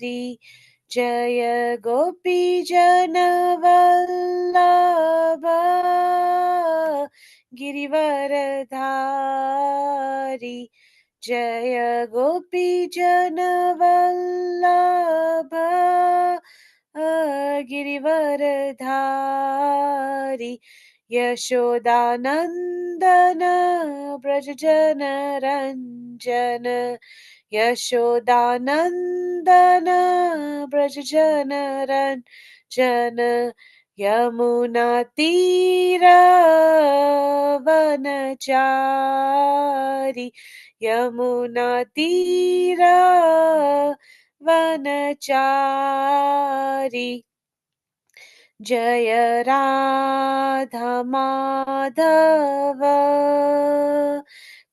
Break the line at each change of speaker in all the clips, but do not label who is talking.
जय गोपी जनवल्लभ गिरिवरधारी। जय गोपी जनवल्लभ गिरिवरधारी। यशोदानन्दन व्रज जनरञ्जन। यशोदानन्दन व्रज जनरञ्जन। यमुनातीरवनचारि। यमुनातीरवनचारि। जय राधा माधव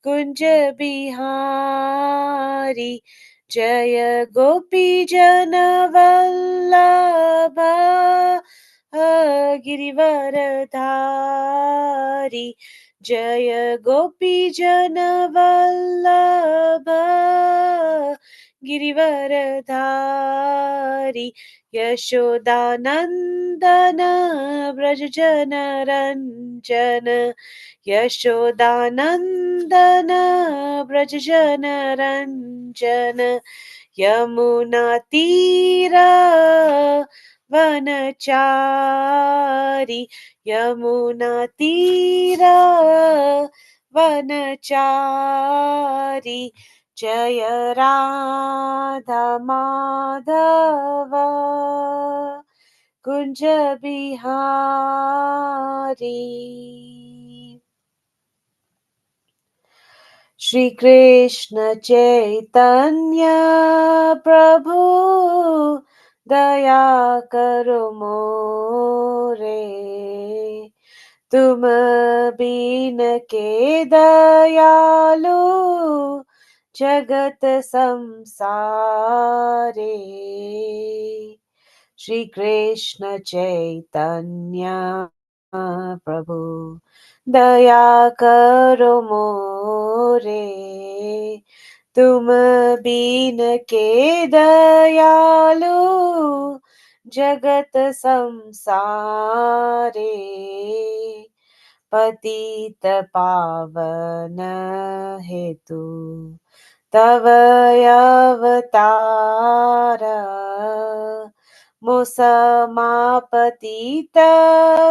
कुंज बिहारी। जय गोपी जनवल्लभ गिरिवरधारी। जय गोपी जनवल्लभ गिरिवरधारी। यशोदानन्दन व्रज जनरञ्जन। यशोदानन्दन व्रज जनरञ्जन। यमुनातीरवनचारि। यमुनातीरवनचारि। जय राधा माधव कुंज बिहारी। श्री कृष्ण चैतन्य प्रभु दया करो मोरे। तुम बिन के दयालु जगत संसारे। श्री कृष्ण चैतन्य प्रभु दया करो मोरे। तुम बिन के दयालु जगत संसारे। पतित पावन हेतु तव अवतार। मुसमापतित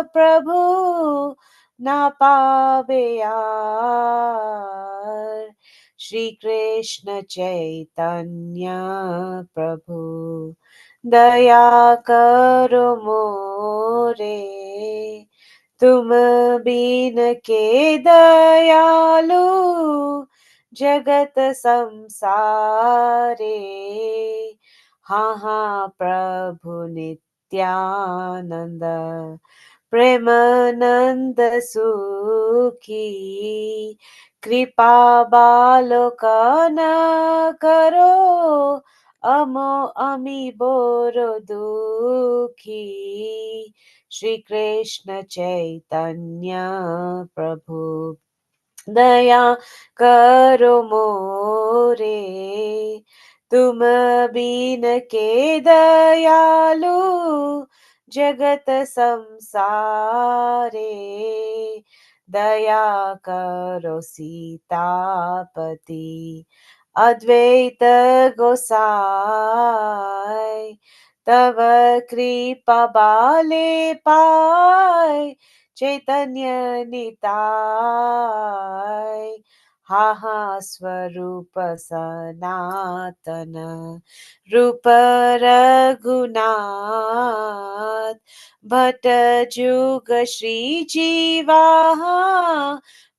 प्रभु ना पावे यार। श्री कृष्ण चैतन्य प्रभु दया करो मोरे। तुम बिन के दयालु जगत संसारे। हाँ हाँ प्रभु नित्यानंद प्रेमानंद सुखी। कृपा बालोकन करो अमो अमी बोरो दुखी। श्री कृष्ण चैतन्य प्रभु दया करो मोरे। तुम बिन के दयालु जगत संसारे। दया करो सीतापति अद्वैत गोसाई। तव कृपा बाले पाय चैतन्य निताय। हा हा स्वरूप सनातन रूप रघुनाथ। भट जुग श्री जीवा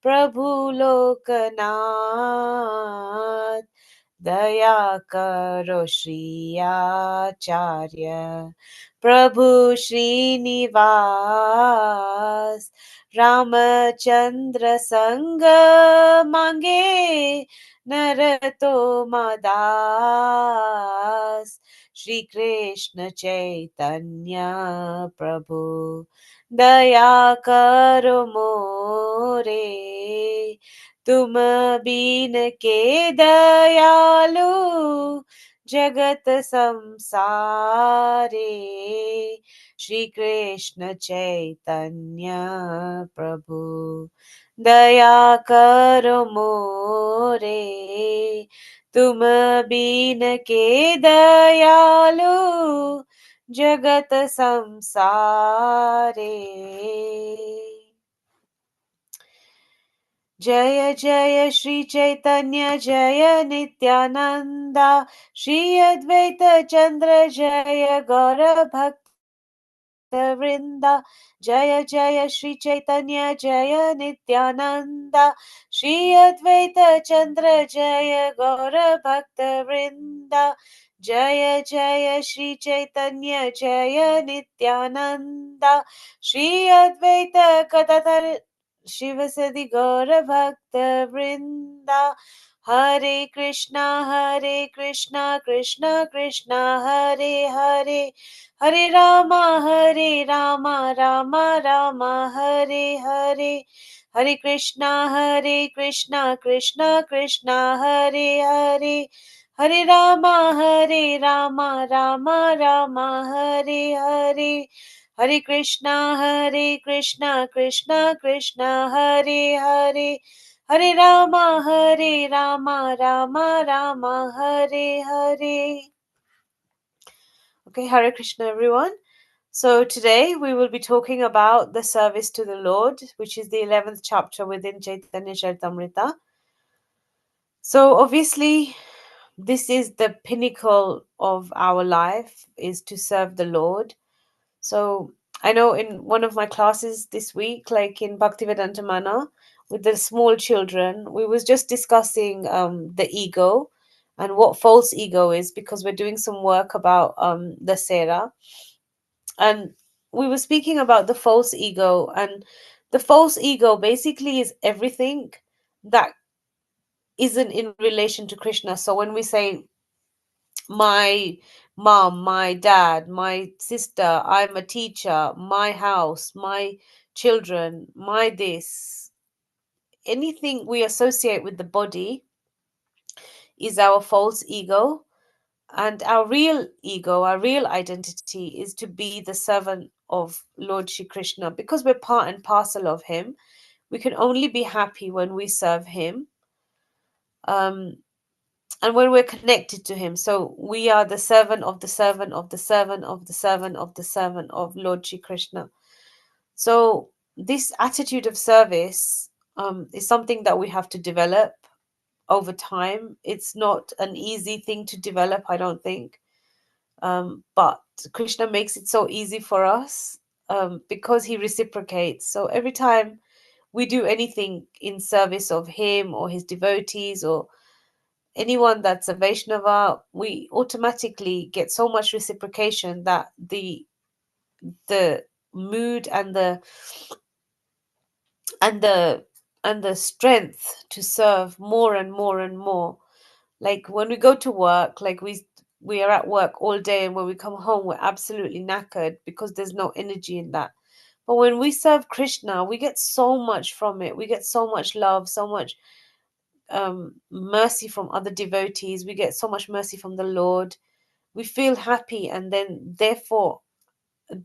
प्रभु लोकनाथ। दया करो श्री आचार्य प्रभु श्रीनिवास। रामचंद्र संग मांगे नर तो मदास। श्री कृष्ण चैतन्य प्रभु दया करो मोरे। तुम बिन के दयालु जगत संसारे श्री कृष्ण चैतन्य प्रभु दया करो मोरे तुम बीन के दयालु जगत संसारे जय जय श्री चैतन्य जय नित्यानंदा श्री अद्वैत चंद्र जय गौर भक्त वृंदा जय जय श्री चैतन्य जय नित्यानंदा श्री अद्वैत चंद्र जय गौर भक्त वृंदा जय जय श्री चैतन्य जय नित्यानंदा श्री अद्वैत गदाधर शिव सदि गौर भक्त वृंदा हरे Krishna Krishna Krishna Hare Hare Hare Rama Rama Rama Hare Hare Hare Krishna Krishna Krishna Hare Hare Hare Rama Rama Rama Hare Hare Hare Krishna Krishna Krishna Hare Hare Hare Rama Rama Rama Hare Hare. Okay, Hare Krishna, everyone. So today we will be talking about the service to the Lord, which is the 11th chapter within Chaitanya Charitamrita. So obviously, this is the pinnacle of our life, is to serve the Lord. So I know in one of my classes this week, like in Bhaktivedanta Mana, with the small children, we was just discussing the ego and what false ego is, because we're doing some work about the Sera. And we were speaking about the false ego, and the false ego basically is everything that isn't in relation to Krishna. So when we say my mom, my dad, my sister, I'm a teacher, my house, my children, my this, anything we associate with the body is our false ego. And our real ego, our real identity is to be the servant of Lord Shri Krishna, because we're part and parcel of him. We can only be happy when we serve him. Um, and when we're connected to him. So we are the servant of the servant of the servant of the servant of the servant of Lord Shri Krishna. So this attitude of service is something that we have to develop over time. It's not an easy thing to develop, I don't think. But Krishna makes it so easy for us because he reciprocates. So every time we do anything in service of him or his devotees or anyone that's a Vaishnava, we automatically get so much reciprocation that the mood and the and the strength to serve more and more and more. Like when we go to work, like we are at work all day, and when we come home we're absolutely knackered because there's no energy in that. But when we serve Krishna, we get so much from it. We get so much love, so much mercy from other devotees. We get so much mercy from the Lord. We feel happy, and then therefore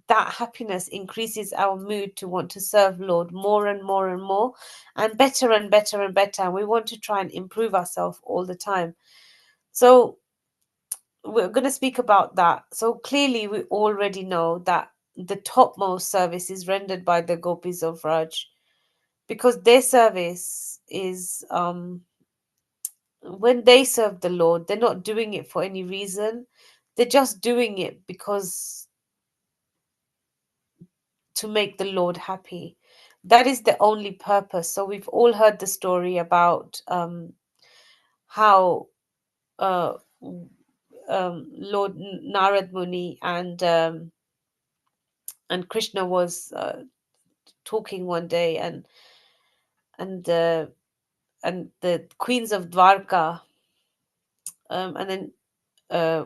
that happiness increases our mood to want to serve Lord more and more and more, and better and better and better. And we want to try and improve ourselves all the time. So we're going to speak about that. So clearly, we already know that the topmost service is rendered by the gopis of Raj, because their service is when they serve the Lord, they're not doing it for any reason. They're just doing it because to make the Lord happy. That is the only purpose. So we've all heard the story about how uh, Lord Narad Muni and Krishna was talking one day, and and the queens of Dwarka, and then uh,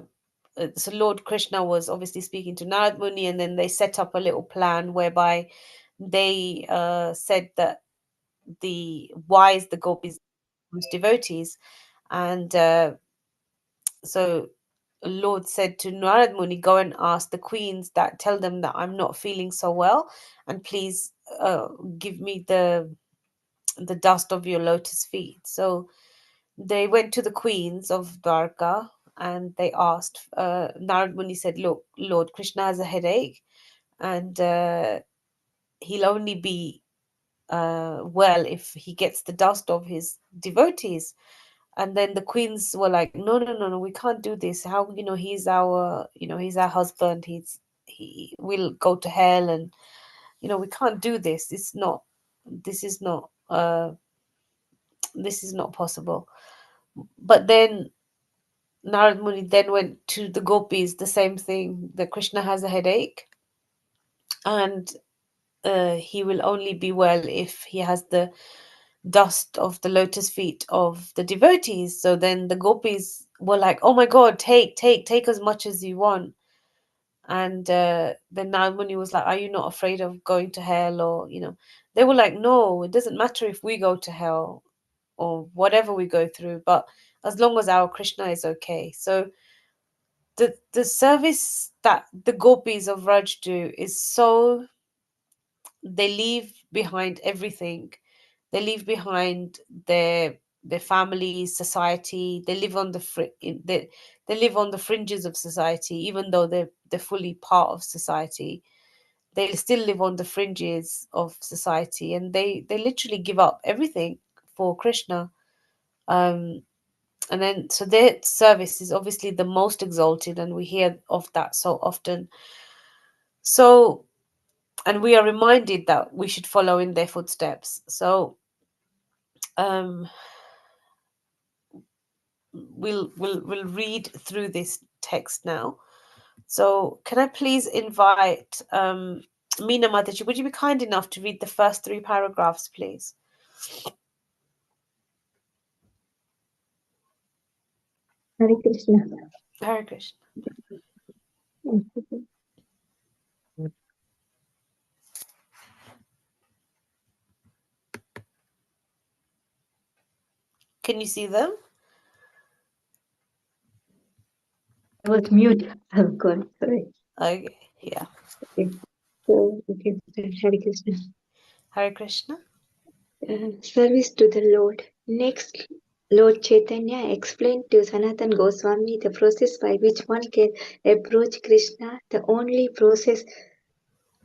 so Lord Krishna was obviously speaking to Narad Muni, and then they set up a little plan whereby they said that the gopis devotees, and so Lord said to Narad Muni, go and ask the queens, that tell them that I'm not feeling so well, and please give me the dust of your lotus feet. So they went to the queens of Dwarka and they asked. Narad Muni said, look, Lord Krishna has a headache, and he'll only be well if he gets the dust of his devotees. And then the queens were like, no, no, no, no, we can't do this. How, he's our husband. He will go to hell, and we can't do this. This is not this is not possible. But then Narad Muni then went to the gopis, the same thing, that Krishna has a headache, and he will only be well if he has the dust of the lotus feet of the devotees. So then the gopis were like, oh my god, take as much as you want. And then Nalmuni was like, are you not afraid of going to hell? Or, they were like, no, it doesn't matter if we go to hell or whatever we go through, but as long as our Krishna is okay. So the service that the gopis of Raj do is so, they leave behind everything. They leave behind their families, society. They live on they live on the fringes of society, even though they're fully part of society. They still live on the fringes of society, and they literally give up everything for Krishna. Um, and then so their service is obviously the most exalted, and we hear of that so often. So, and we are reminded that we should follow in their footsteps. So um we'll read through this text now. So can I please invite Meena Mataji, would you be kind enough to read the first 3 paragraphs, please?
Hare Krishna.
Hare Krishna. Can you see them?
I was mute. Oh God, sorry.
Okay, yeah.
Okay. So, okay, Hare Krishna.
Hare Krishna.
Service to the Lord. Next, Lord Chaitanya explained to Sanatan Goswami the process by which one can approach Krishna. The only process,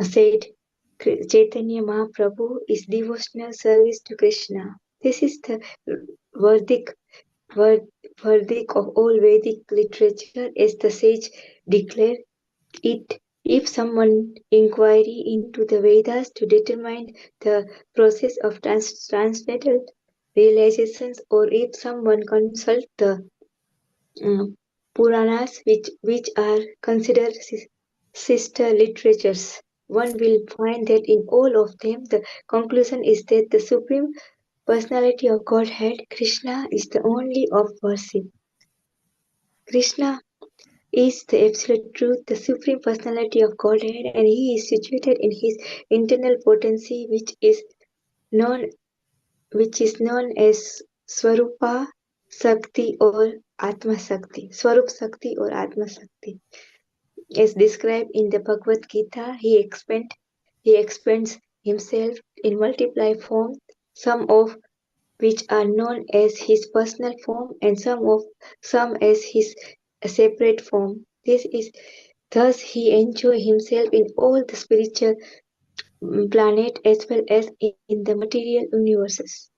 said Chaitanya Mahaprabhu, is devotional service to Krishna. This is the verdict verdict of all Vedic literature, as the sage declared it. If someone inquiry into the Vedas to determine the process of transcendental realizations, or if someone consult the uh, Puranas, which are considered sister literatures, one will find that in all of them the conclusion is that the Supreme Personality of Godhead, Krishna, is the only of worship. Krishna is the absolute truth, the supreme personality of Godhead, and he is situated in his internal potency, known which is known as Swarupa Sakti or Atma Sakti. Swarup Sakti or Atma Sakti. As described in the Bhagavad Gita, he expends himself in multiple forms, some of which are known as his personal form and some as his separate form. This is thus he enjoys himself in all the spiritual planet as well as in the material universes.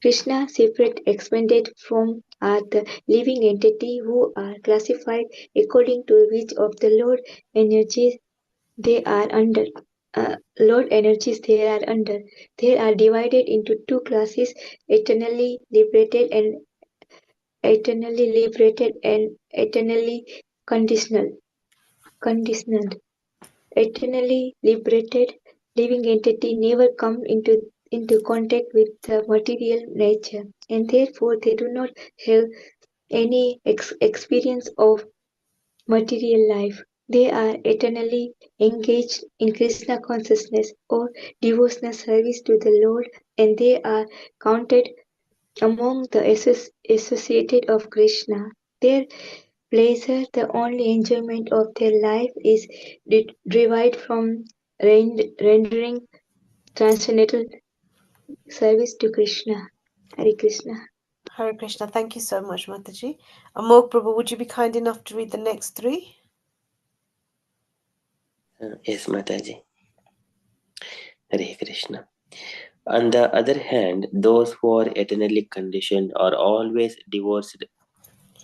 Krishna, separate expanded from, are the living entity who are classified according to which of the Lord energies they are under. Lord energies they are under. They are divided into 2 classes: eternally liberated and eternally conditional. Conditioned. Eternally liberated living entity never come into contact with the material nature, and therefore they do not have any experience of material life. They are eternally engaged in Krishna consciousness or devotional service to the Lord, and they are counted among the associated of Krishna. Their Pleasure, the only enjoyment of their life, is derived from rendering transcendental service to Krishna. Hare Krishna.
Hare Krishna. Thank you so much, Mataji. Amok Prabhu, would you be kind enough to read the next three?
Yes, Mataji. Hare Krishna. On the other hand, those who are eternally conditioned are always divorced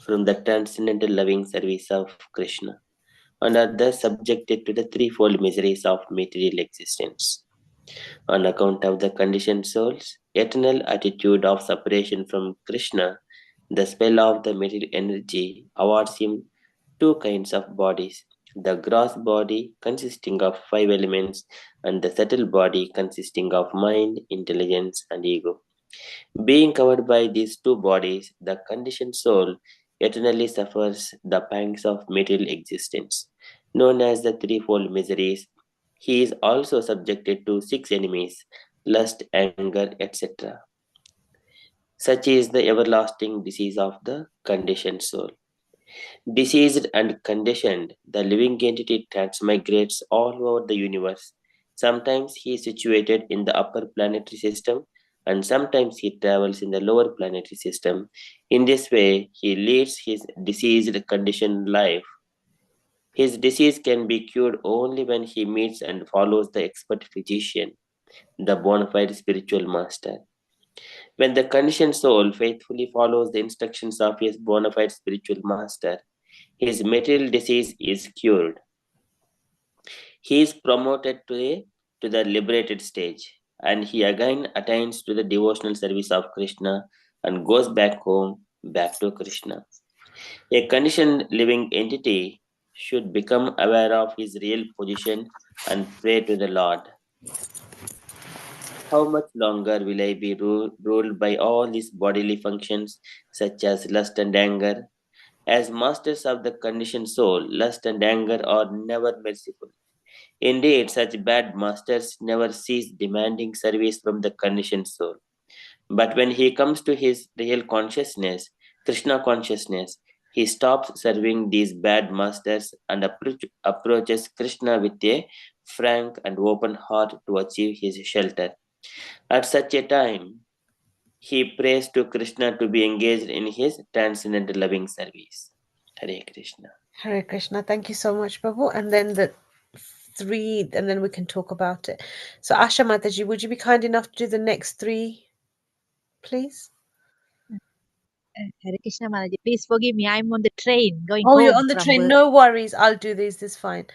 from the transcendental loving service of Krishna and are thus subjected to the threefold miseries of material existence. On account of the conditioned soul's eternal attitude of separation from Krishna, the spell of the material energy awards him two kinds of bodies: the gross body, consisting of five elements, and the subtle body, consisting of mind, intelligence, and ego. Being covered by these two bodies, the conditioned soul eternally suffers the pangs of material existence, known as the threefold miseries. He is also subjected to six enemies: lust, anger, etc. Such is the everlasting disease of the conditioned soul. Diseased and conditioned, the living entity transmigrates all over the universe. Sometimes he is situated in the upper planetary system, and sometimes he travels in the lower planetary system. In this way, he leads his diseased conditioned life. His disease can be cured only when he meets and follows the expert physician, the bona fide spiritual master. When the conditioned soul faithfully follows the instructions of his bona fide spiritual master, his material disease is cured. He is promoted to the liberated stage, and he again attains to the devotional service of Krishna and goes back home, back to Krishna. A conditioned living entity should become aware of his real position and pray to the Lord. How much longer will I be ruled by all these bodily functions, such as lust and anger? As masters of the conditioned soul, lust and anger are never merciful. Indeed, such bad masters never cease demanding service from the conditioned soul. But when he comes to his real consciousness, Krishna consciousness, he stops serving these bad masters and approaches Krishna with a frank and open heart to achieve his shelter. At such a time, he prays to Krishna to be engaged in his transcendental loving service. Hare Krishna.
Hare Krishna. Thank you so much, Prabhu. And then the three, and then we can talk about it. So, Asha Mataji, would you be kind enough to do the next three, please?
Hare Krishna Manaji, please forgive me. I'm on the train going
Oh, you're
home
on the
from
train.
work.
No worries. I'll do this. This is fine.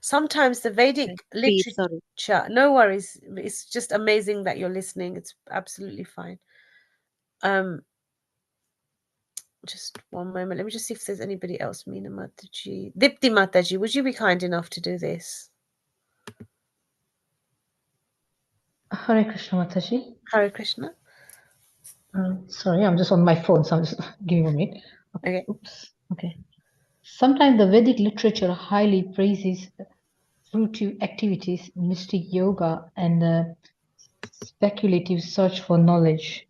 Sometimes the Vedic
Please, sorry.
literature, no worries. It's just amazing that you're listening. It's absolutely fine. Um, just one moment. Let me just see if there's anybody else. Meena Mataji. Dipti Mataji, would you be kind enough to do this?
Hare Krishna Mataji.
Hare Krishna.
Sorry, I'm just on my phone, so I'm just giving a minute.
Okay.
Oops. Okay. Sometimes the Vedic literature highly praises fruitive activities, mystic yoga, and the speculative search for knowledge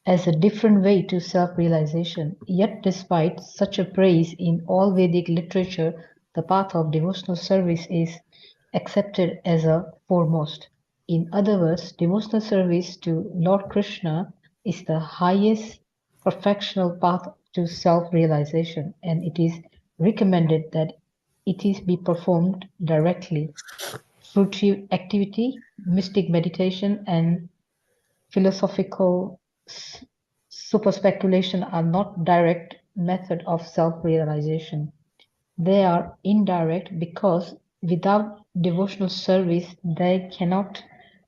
as a different way to self-realization. Yet, despite such a praise in all Vedic literature, the path of devotional service is accepted as a foremost. In other words, devotional service to Lord Krishna is the highest perfectional path to self-realization, and it is recommended that it is be performed directly. Fruitive activity, mystic meditation, and philosophical super-speculation are not direct method of self-realization. They are indirect because without devotional service they cannot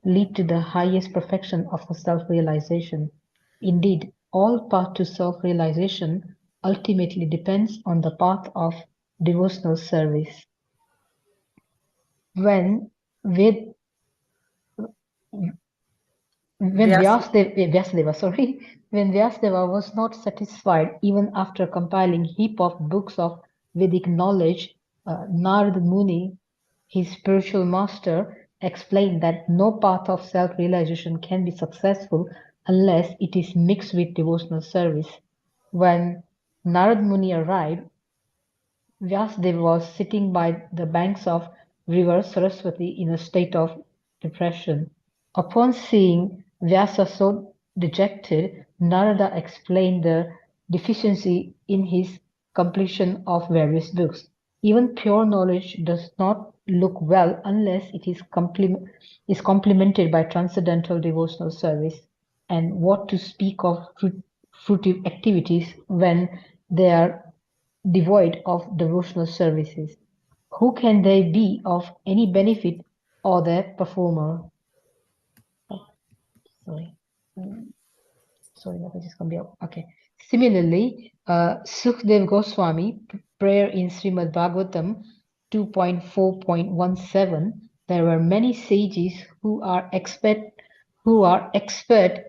lead to the highest perfection of self-realization. Indeed, all path to self-realization ultimately depends on the path of devotional service. When Ved, when
Vyasa.
Vyasadeva, sorry, when Vyasadeva was not satisfied even after compiling heap of books of Vedic knowledge, Narad Muni, his spiritual master, explained that no path of self-realization can be successful unless it is mixed with devotional service. When Narad Muni arrived, Vyasadeva was sitting by the banks of river Saraswati in a state of depression. Upon seeing Vyasa so dejected, Narada explained the deficiency in his completion of various books. Even pure knowledge does not look well unless it is complemented by transcendental devotional service. And what to speak of fruitive activities when they are devoid of devotional services? Who can they be of any benefit or their performer? Oh, sorry. Mm, Sorry, that is going to be okay. Similarly, Sukhdev Goswami, prayer in Srimad Bhagavatam 2.4.17, there were many sages who are expert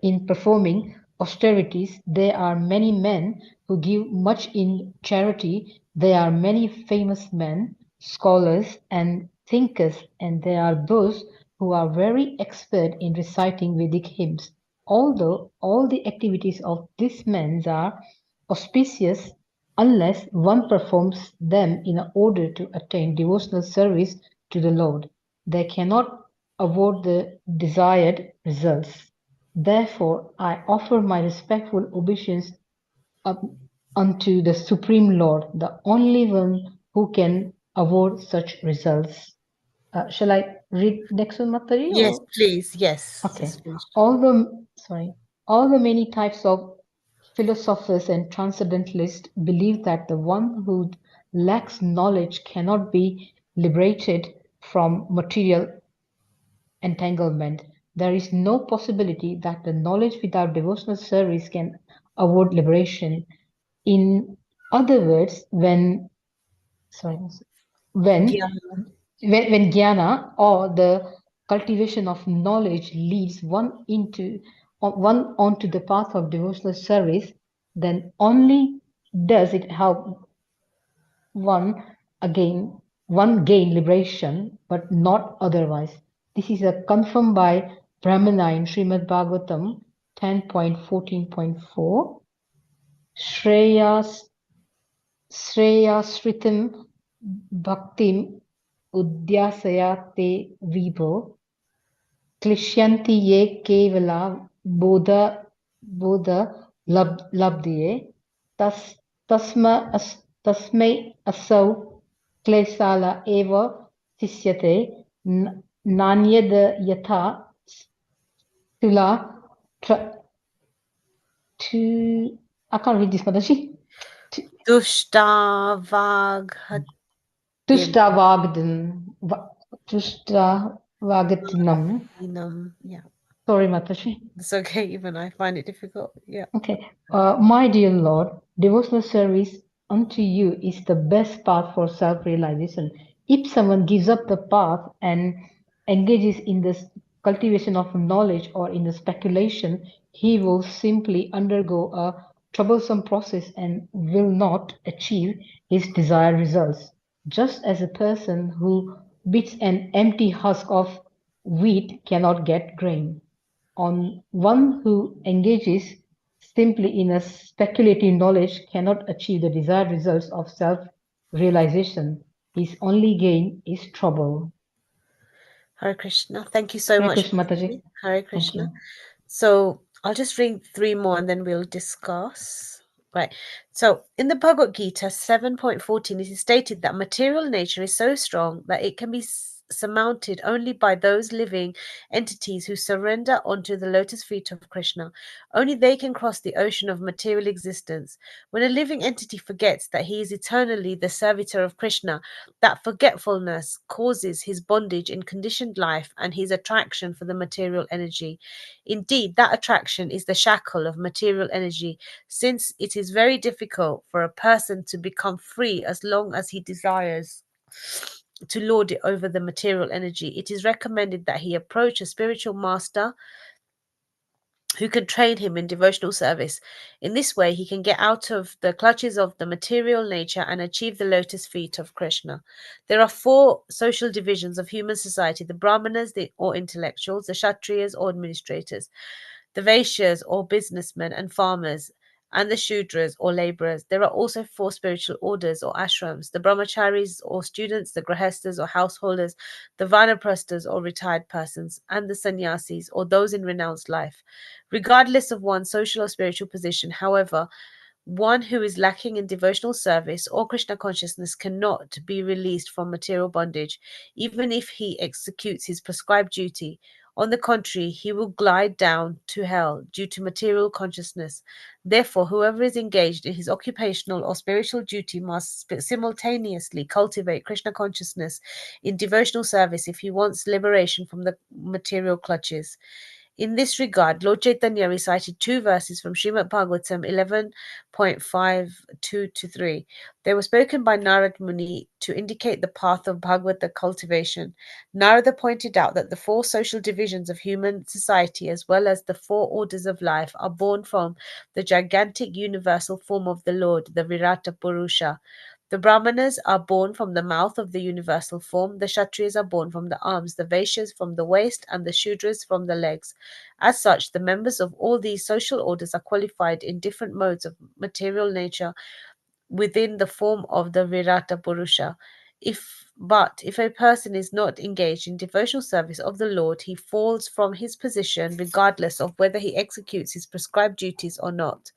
in performing austerities. There are many men who give much in charity. There are many famous men, scholars, and thinkers, and there are those who are very expert in reciting Vedic hymns. Although all the activities of these men are auspicious, unless one performs them in order to attain devotional service to the Lord, they cannot award the desired results. Therefore, I offer my respectful obeisance up unto the Supreme Lord, the only one who can award such results. Shall I read next one, Matari?
Yes,
Or
please. Yes,
okay,
just finish.
all the sorry, all the many types of philosophers and transcendentalists believe that the one who lacks knowledge cannot be liberated from material entanglement. There is no possibility that the knowledge without devotional service can award liberation. In other words, sorry, when
Gyana.
when jnana or the cultivation of knowledge leads one onto the path of devotional service, then only does it help one again one gain liberation, but not otherwise. This is a confirmed by Brahmana in Srimad Bhagavatam 10.14.4. Shreyas Shreyasritim bhaktim udyasaya te vibo क्लिश्यन्ति ये केवला बोध बोध लब्धये तस् तस्म अस् तस्मै असौ क्लेशाल एव शिष्यते नान्यद यथा तुला to I can't read this Mataji.
Dushtavaghatim.
Tustavagdan Tustavagatinam.
Yeah,
Sorry, Mataji.
it's okay. Even I find it difficult. Yeah.
Okay. My dear Lord, devotional service unto you is the best path for self-realization. If someone gives up the path and engages in the cultivation of knowledge or in the speculation, he will simply undergo a troublesome process and will not achieve his desired results. Just as a person who beats an empty husk of wheat cannot get grain, on one who engages simply in a speculative knowledge cannot achieve the desired results of self-realization. His only gain is trouble.
Hare Krishna. Thank you so
Hare
much,
Krishna Mataji.
Mataji. Hare
Thank
Krishna.
you.
So I'll just read three more and then we'll discuss. Right. So in the Bhagavad Gita 7.14, it is stated that material nature is so strong that it can be surmounted only by those living entities who surrender onto the lotus feet of Krishna. Only they can cross the ocean of material existence. When a living entity forgets that he is eternally the servitor of Krishna, that forgetfulness causes his bondage in conditioned life and his attraction for the material energy. Indeed, that attraction is the shackle of material energy, since it is very difficult for a person to become free as long as he desires to lord it over the material energy. It is recommended that he approach a spiritual master who can train him in devotional service. In this way, he can get out of the clutches of the material nature and achieve the lotus feet of Krishna. There are four social divisions of human society: the Brahmanas, or intellectuals, the Kshatriyas, or administrators, the Vaishyas, or businessmen and farmers, and the Shudras or laborers. There are also 4 spiritual orders or ashrams: the brahmacharis or students, the grahestas or householders, the vanaprasthas or retired persons, and the sannyasis or those in renounced life. Regardless of one's social or spiritual position, however, one who is lacking in devotional service or Krishna consciousness cannot be released from material bondage, even if he executes his prescribed duty. On the contrary, he will glide down to hell due to material consciousness. Therefore, whoever is engaged in his occupational or spiritual duty must simultaneously cultivate Krishna consciousness in devotional service if he wants liberation from the material clutches. In this regard, Lord Chaitanya recited 2 verses from Srimad Bhagavatam 11.5.2 to 3. They were spoken by Narad Muni to indicate the path of Bhagavata cultivation. Narada pointed out that the 4 social divisions of human society, as well as the 4 orders of life, are born from the gigantic universal form of the Lord, the Virata Purusha. The Brahmanas are born from the mouth of the universal form, the Kshatriyas are born from the arms, the Vaishyas from the waist, and the Shudras from the legs. As such, the members of all these social orders are qualified in different modes of material nature within the form of the Virata Purusha. If a person is not engaged in devotional service of the Lord, he falls from his position regardless of whether he executes his prescribed duties or not.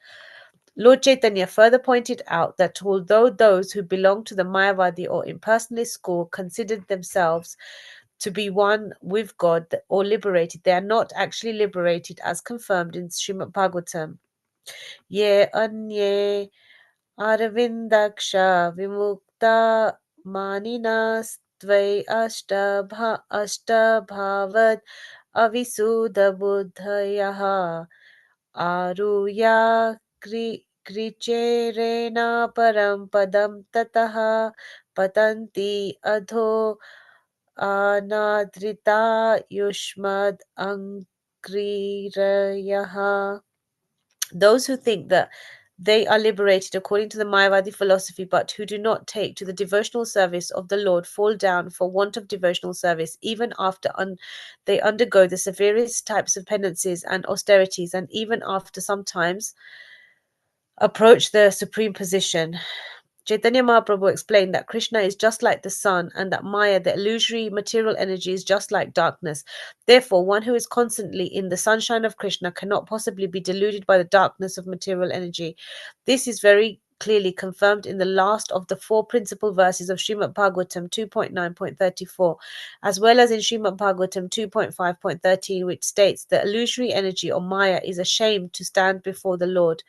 Lord Chaitanya further pointed out that although those who belong to the Mayavadi or impersonalist school considered themselves to be one with God or liberated, they are not actually liberated as confirmed in Srimad Bhagavatam. Ye anye arvindaksha vimukta maninas tvai ashtabhavad avisuddha buddhayaha आरुह्य कृचेरेण परं पदं ततः पतन्ति अधो अनादृता युष्मद् अङ्घ्रिरयः. Those who think that they are liberated according to the Mayavadi philosophy, but who do not take to the devotional service of the Lord, fall down for want of devotional service, even after they undergo the severest types of penances and austerities, and even after sometimes approach the supreme position. Chaitanya Mahaprabhu explained that Krishna is just like the sun and that Maya, the illusory material energy, is just like darkness. Therefore, one who is constantly in the sunshine of Krishna cannot possibly be deluded by the darkness of material energy. This is very clearly confirmed in the last of the 4 principal verses of Srimad Bhagavatam 2.9.34, as well as in Srimad Bhagavatam 2.5.13, which states the illusory energy or Maya is ashamed to stand before the Lord.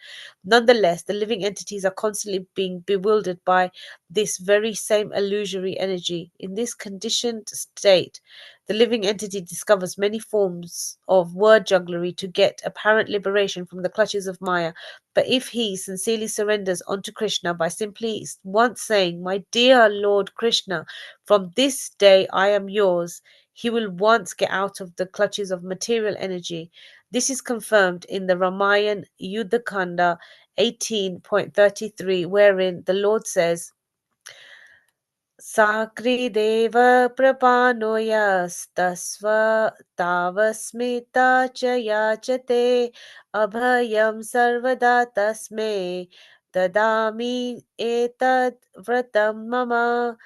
Nonetheless, the living entities are constantly being bewildered by this very same illusory energy. In this conditioned state, the living entity discovers many forms of word jugglery to get apparent liberation from the clutches of Maya. But if he sincerely surrenders unto Krishna by simply once saying, "My dear Lord Krishna, from this day I am yours," he will once get out of the clutches of material energy. This is confirmed in the Ramayana Yuddhakanda 18.33, wherein the Lord says, Sakrideva prapano yastasva tavasmita cha yachate abhayam sarvada tasme dadami etad vratam mama.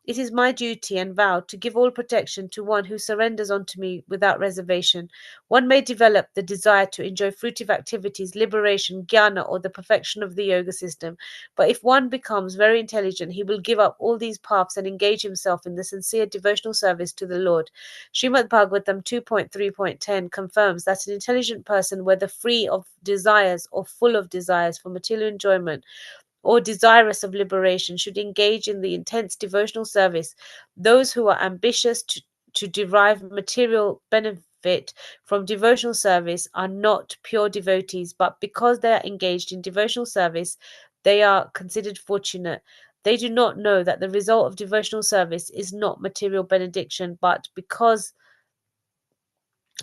It is my duty and vow to give all protection to one who surrenders unto me without reservation. One may develop the desire to enjoy fruitive activities, liberation, jnana, or the perfection of the yoga system. But if one becomes very intelligent, he will give up all these paths and engage himself in the sincere devotional service to the Lord. Srimad Bhagavatam 2.3.10 confirms that an intelligent person, whether free of desires or full of desires for material enjoyment, or desirous of liberation, should engage in the intense devotional service. Those who are ambitious to derive material benefit from devotional service are not pure devotees, but because they are engaged in devotional service, they are considered fortunate. They do not know that the result of devotional service is not material benediction, but because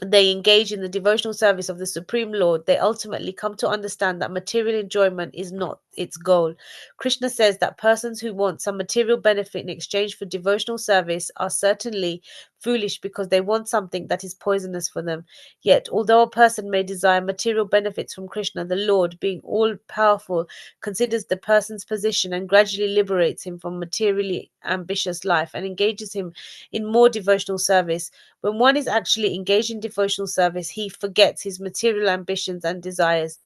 they engage in the devotional service of the Supreme Lord, they ultimately come to understand that material enjoyment is not its goal. Krishna says that persons who want some material benefit in exchange for devotional service are certainly foolish because they want something that is poisonous for them. Yet, although a person may desire material benefits from Krishna, the Lord, being all powerful, considers the person's position and gradually liberates him from materially ambitious life and engages him in more devotional service. When one is actually engaged in devotional service, he forgets his material ambitions and desires.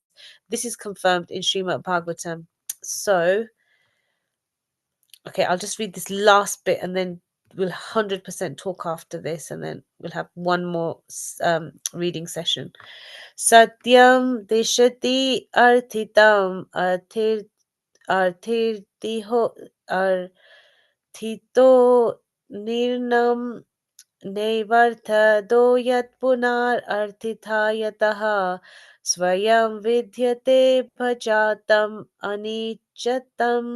This is confirmed in Srimad Bhagavatam. So, okay, I'll just read this last bit and then we'll 100% talk after this, and then we'll have one more reading session. Satyam deshati arthitam arthirtiho arthito nirnam नैवर्थदो यत् पुनरर्थिता यतः स्वयं विद्यते भजातम् अनिच्छतम्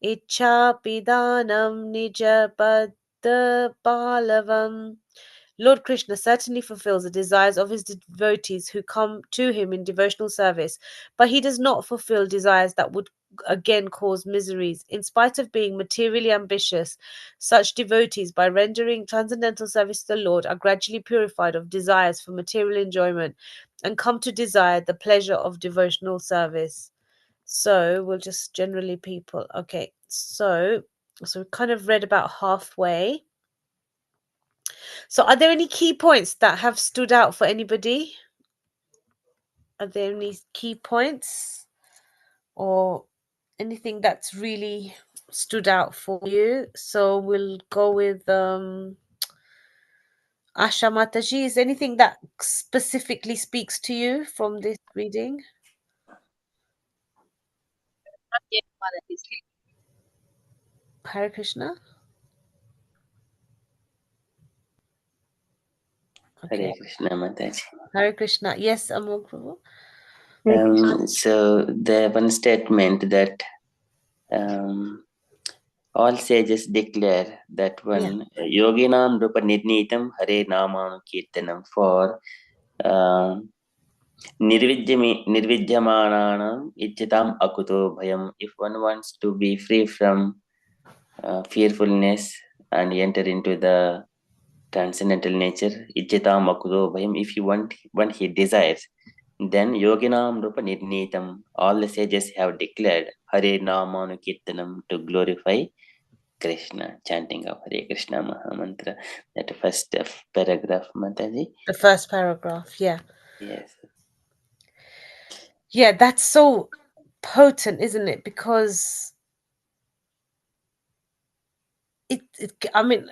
इच्छापिदानं निजपदपालवम्. Lord Krishna certainly fulfills the desires of his devotees who come to him in devotional service, but he does not fulfill desires that would again cause miseries. In spite of being materially ambitious, such devotees, by rendering transcendental service to the Lord, are gradually purified of desires for material enjoyment and come to desire the pleasure of devotional service. So we'll just generally people. Okay, so we kind of read about halfway. So are there any key points that have stood out for anybody? Are there any key points or anything that's really stood out for you? So we'll go with Asha Mataji. Is anything that specifically speaks to you from this reading?
Not yet, Mataji.
Hare Krishna. Okay.
Hare Krishna Mataji.
Hare Krishna. Yes, Amol Prabhu.
So the one statement that all sages declare that one yoginam rupa nirnitam hare namanu kirtanam for nirvidyamananam ichyatam akuto bhayam. If one wants to be free from fearfulness and enter into the transcendental nature, ichyatam akuto bhayam, if you want what he desires, then yoginam rupa nirnitam, all the sages have declared hare namanu kirtanam, to glorify Krishna, chanting of Hare Krishna Mahamantra. That first paragraph, Mataji.
The first paragraph, yeah.
Yes.
Yeah, that's so potent, isn't it? Because I mean,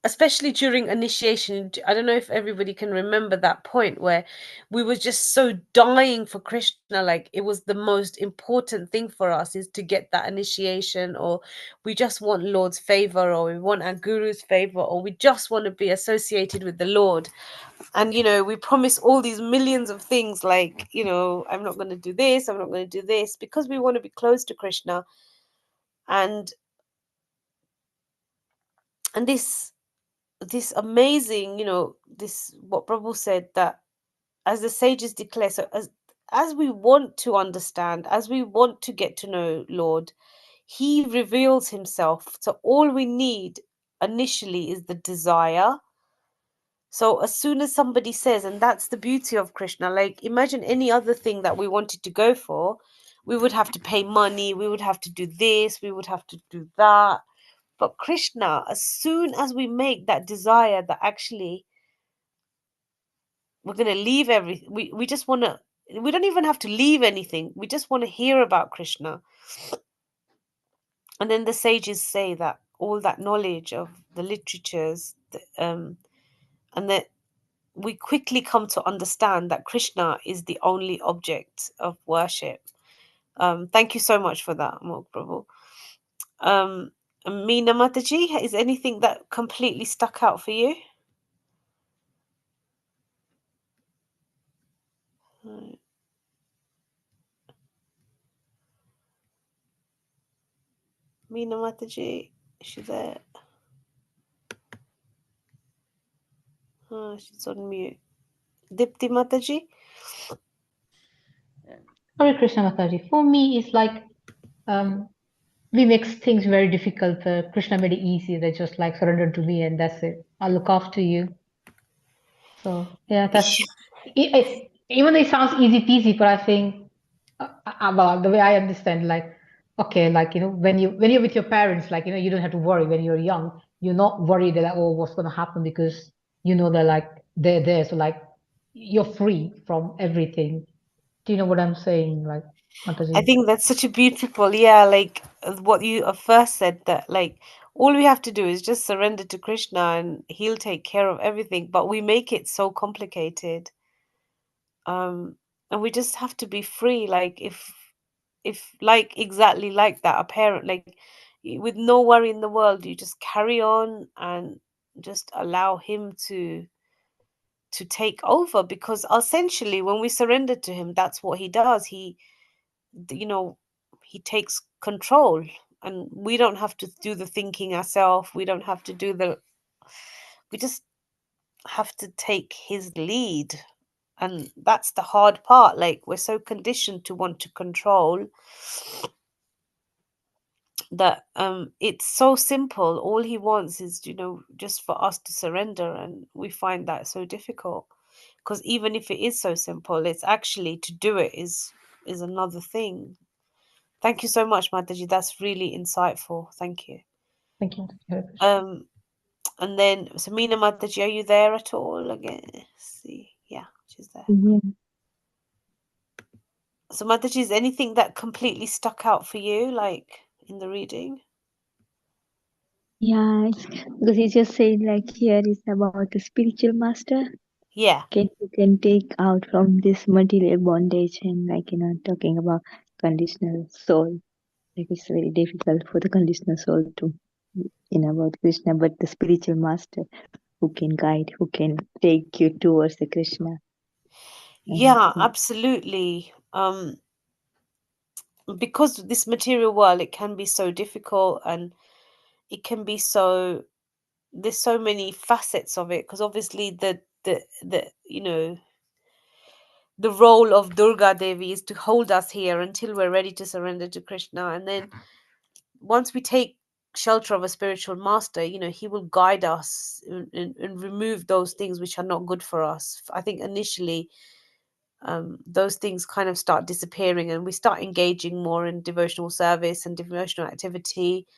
especially during initiation, I don't know if everybody can remember that point where we were just so dying for Krishna, like it was the most important thing for us is to get that initiation, or we just want Lord's favor, or we want our guru's favor, or we just want to be associated with the Lord. And we promise all these millions of things, like I'm not going to do this, I'm not going to do this, because we want to be close to Krishna. And this amazing, this what Prabhu said, that as the sages declare, so as we want to understand, as we want to get to know Lord, he reveals himself. So all we need initially is the desire. So as soon as somebody says, and that's the beauty of Krishna, like imagine any other thing that we wanted to go for, we would have to pay money, we would have to do this, we would have to do that. But Krishna, as soon as we make that desire that actually we're going to leave everything, we just want to, we don't even have to leave anything. We just want to hear about Krishna. And then the sages say that all that knowledge of the literatures, and that we quickly come to understand that Krishna is the only object of worship. Thank you so much for that, Amol Prabhu. Meena Mataji, is anything that completely stuck out for you? Meena Mataji, is she there? Oh, she's on mute. Dipti Mataji?
Hare Krishna Mataji. For me, it's like um, we make things very difficult. Krishna made it easy. They just like surrender to me and that's it. I'll look after you. So yeah, even though it sounds easy peasy, but I think about the way I understand, like okay, like when you're with your parents, like you don't have to worry when you're young. You're not worried that oh what's gonna happen because they're like they're there. So like you're free from everything. Do you know what I'm saying? Like
I
Mataji?
think that's such a beautiful, yeah, like what you first said, that like all we have to do is just surrender to Krishna and he'll take care of everything, but we make it so complicated. Um, and we just have to be free. Like if like exactly like that, a parent, like with no worry in the world, you just carry on and just allow him to take over, because essentially when we surrender to him, that's what he does. You know, he takes control, and we don't have to do the thinking ourselves. We don't have to do the, we just have to take his lead. And that's the hard part. Like we're so conditioned to want to control that it's so simple. All he wants is, just for us to surrender, and we find that so difficult, because even if it is so simple, it's actually to do it is another thing. Thank you so much, Mataji. That's really insightful. Thank you.
Thank you. Hare Krishna.
Um, and then Samina Mataji, are you there at all again? See, yeah, she's there.
Yeah,
So Mataji, is anything that completely stuck out for you, like in the reading?
yeah, because he just said like here is about the spiritual master.
Yeah.
You can take out from this material bondage and like talking about conditional soul. Like it's very difficult for the conditional soul to about Krishna, but the spiritual master who can guide, who can take you towards the Krishna. And
Yeah, absolutely. Because this material world, it can be so difficult, and it can be so, there's so many facets of it, because obviously the the role of Durga Devi is to hold us here until we're ready to surrender to Krishna. And then once we take shelter of a spiritual master, he will guide us and remove those things which are not good for us. I think initially those things kind of start disappearing, and we start engaging more in devotional service and devotional activity,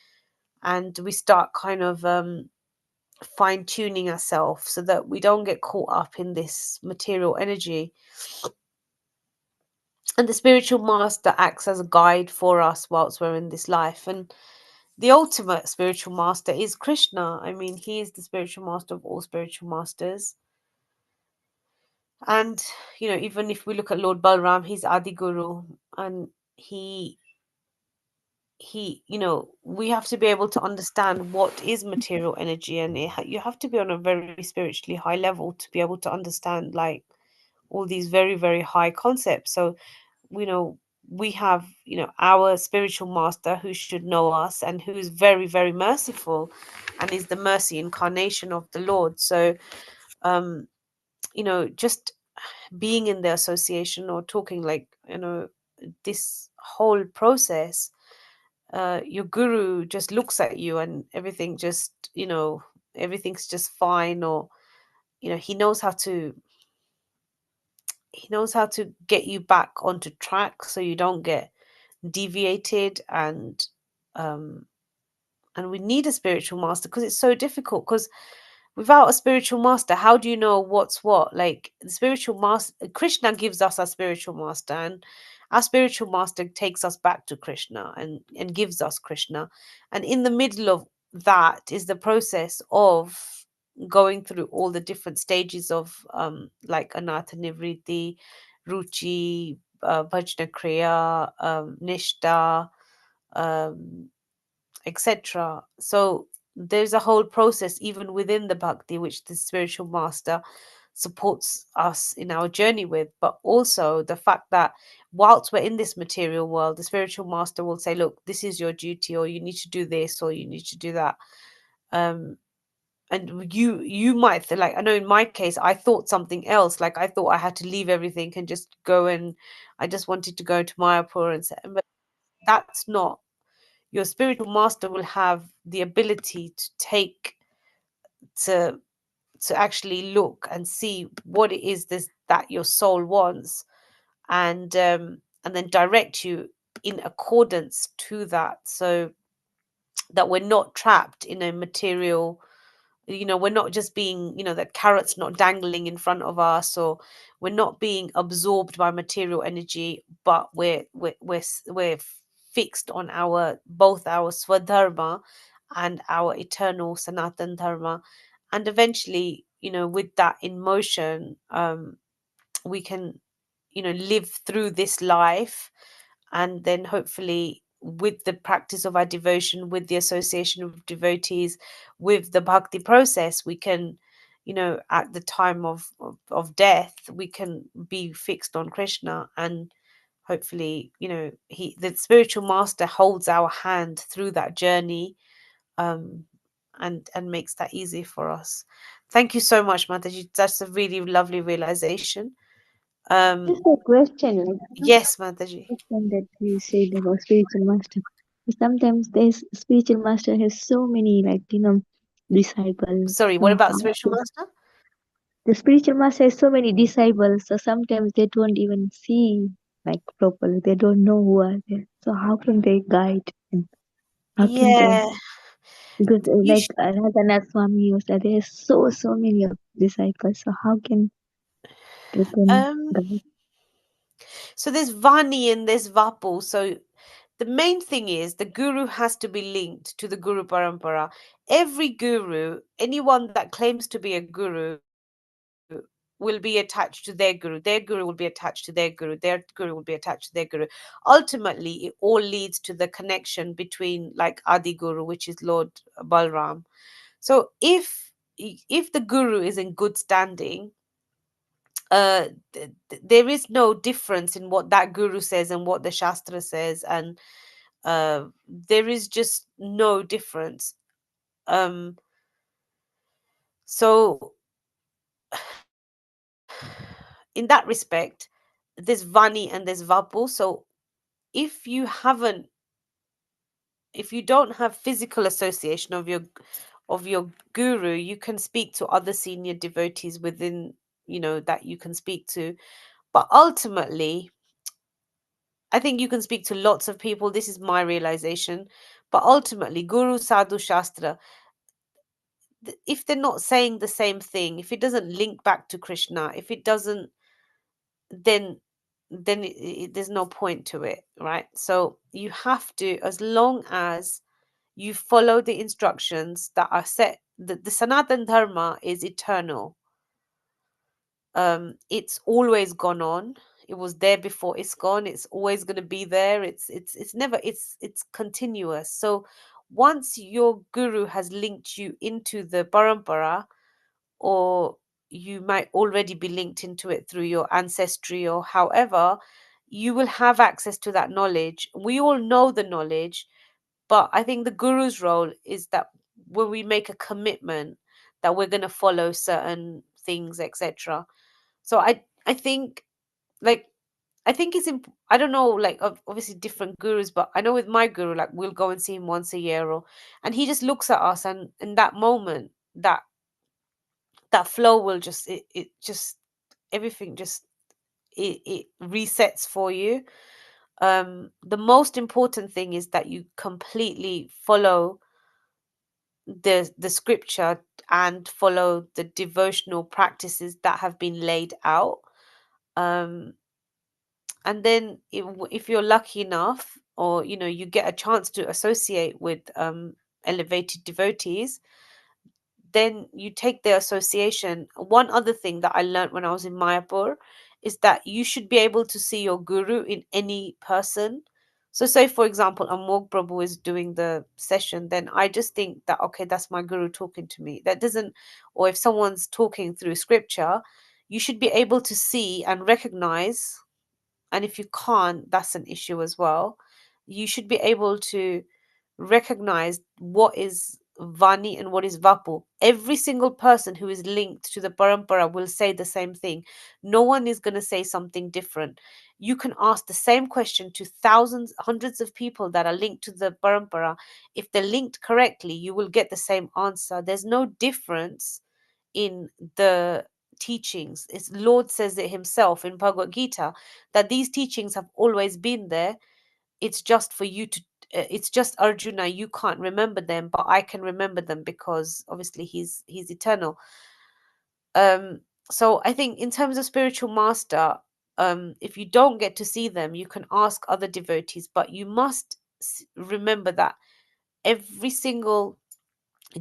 and we start kind of fine tuning ourselves so that we don't get caught up in this material energy. And the spiritual master acts as a guide for us whilst we're in this life. And the ultimate spiritual master is Krishna. I mean, he is the spiritual master of all spiritual masters. And even if we look at Lord Balram, he's Adi Guru, and he we have to be able to understand what is material energy, and you have to be on a very spiritually high level to be able to understand like all these very very high concepts. So you know we have our spiritual master who should know us, and who is very very merciful, and is the mercy incarnation of the Lord. So um just being in the association or talking, like this whole process, your guru just looks at you and everything just everything's just fine, or he knows how to get you back onto track so you don't get deviated. Um and we need a spiritual master, because it's so difficult, because without a spiritual master, how do you know what's what? Like the spiritual master, Krishna gives us our spiritual master, and our spiritual master takes us back to Krishna and gives us Krishna. And in the middle of that is the process of going through all the different stages of like anatha nivritti, ruchi, bhajna kriya, nishta, um, etc. So there's a whole process even within the bhakti which the spiritual master supports us in our journey with. But also the fact that whilst we're in this material world, the spiritual master will say, look, this is your duty, or you need to do this, or you need to do that. And you might like, I know in my case I thought something else. Like I thought I had to leave everything and just go, and I just wanted to go to Mayapur and say, that's not, your spiritual master will have the ability to take, to actually look and see what it is this that your soul wants, and then direct you in accordance to that, so that we're not trapped in a material, we're not just being, that carrot's not dangling in front of us, or we're not being absorbed by material energy, but we're fixed on our, both our swadharma and our eternal sanatan dharma. And eventually, with that in motion, we can, live through this life, and then hopefully with the practice of our devotion, with the association of devotees, with the bhakti process, we can, at the time of death, we can be fixed on Krishna, and hopefully, the spiritual master holds our hand through that journey, um and makes that easy for us. Thank you so much, Mataji. That's a really lovely realization.
Just
um
a question, like,
yes, Mataji.
question that you said about spiritual master. Sometimes this spiritual master has so many, like, disciples.
Sorry,
So
what about
how
spiritual master?
the spiritual master has so many disciples, so sometimes they don't even see like properly. They don't know who are there. So how can they guide? And how can they?
Yeah,
Because
you
like Radhanath Swami was that there's so many of disciples. So how can they can
um
guide?
so there's Vani and there's Vapu. So the main thing is the guru has to be linked to the Guru Parampara. Every guru, anyone that claims to be a guru, will be attached to their guru. Their guru will be attached to their guru. Their guru will be attached to their guru. Ultimately, it all leads to the connection between, like, Adi Guru, which is Lord Balram. So if the guru is in good standing, there is no difference in what that guru says and what the Shastra says, and there is just no difference. Um, so in that respect, there's Vani and there's Vapu. So if you haven't, if you don't have physical association of your guru, you can speak to other senior devotees within, that you can speak to. But ultimately, I think you can speak to lots of people. This is my realization. But ultimately, Guru, Sadhu, Shastra, if they're not saying the same thing, if it doesn't link back to Krishna, if it doesn't, then there's no point to it, right? So you have to, as long as you follow the instructions that are set, the Sanatan Dharma is eternal. It's always gone on. It was there before it's gone. It's always going to be there. It's never, it's continuous. So once your guru has linked you into the parampara, or you might already be linked into it through your ancestry or however, you will have access to that knowledge. We all know the knowledge, but I think the guru's role is that when we make a commitment that we're going to follow certain things, etc. So I think, like, I think I don't know, like, obviously different gurus, but I know with my guru, like, we'll go and see him once a year, or and he just looks at us, and in that moment, that flow will just, it just, everything just, it resets for you. The most important thing is that you completely follow the scripture and follow the devotional practices that have been laid out. um and then if you're lucky enough, or you get a chance to associate with elevated devotees, then you take the association. One other thing that I learned when I was in Mayapur is that you should be able to see your guru in any person. So say for example Amog Prabhu is doing the session, then I just think that, okay, that's my guru talking to me. That doesn't, or if someone's talking through scripture, you should be able to see and recognize, and if you can't, that's an issue as well. You should be able to recognize what is Vani and what is Vapu. Every single person who is linked to the parampara will say the same thing. No one is going to say something different. You can ask the same question to thousands, hundreds of people that are linked to the parampara. If they're linked correctly, you will get the same answer. There's no difference in the teachings. It's Lord says it himself in Bhagavad Gita that these teachings have always been there. It's just for you to it's just Arjuna, you can't remember them, but I can remember them because obviously he's eternal. um so I think in terms of spiritual master, if you don't get to see them, you can ask other devotees, but you must remember that every single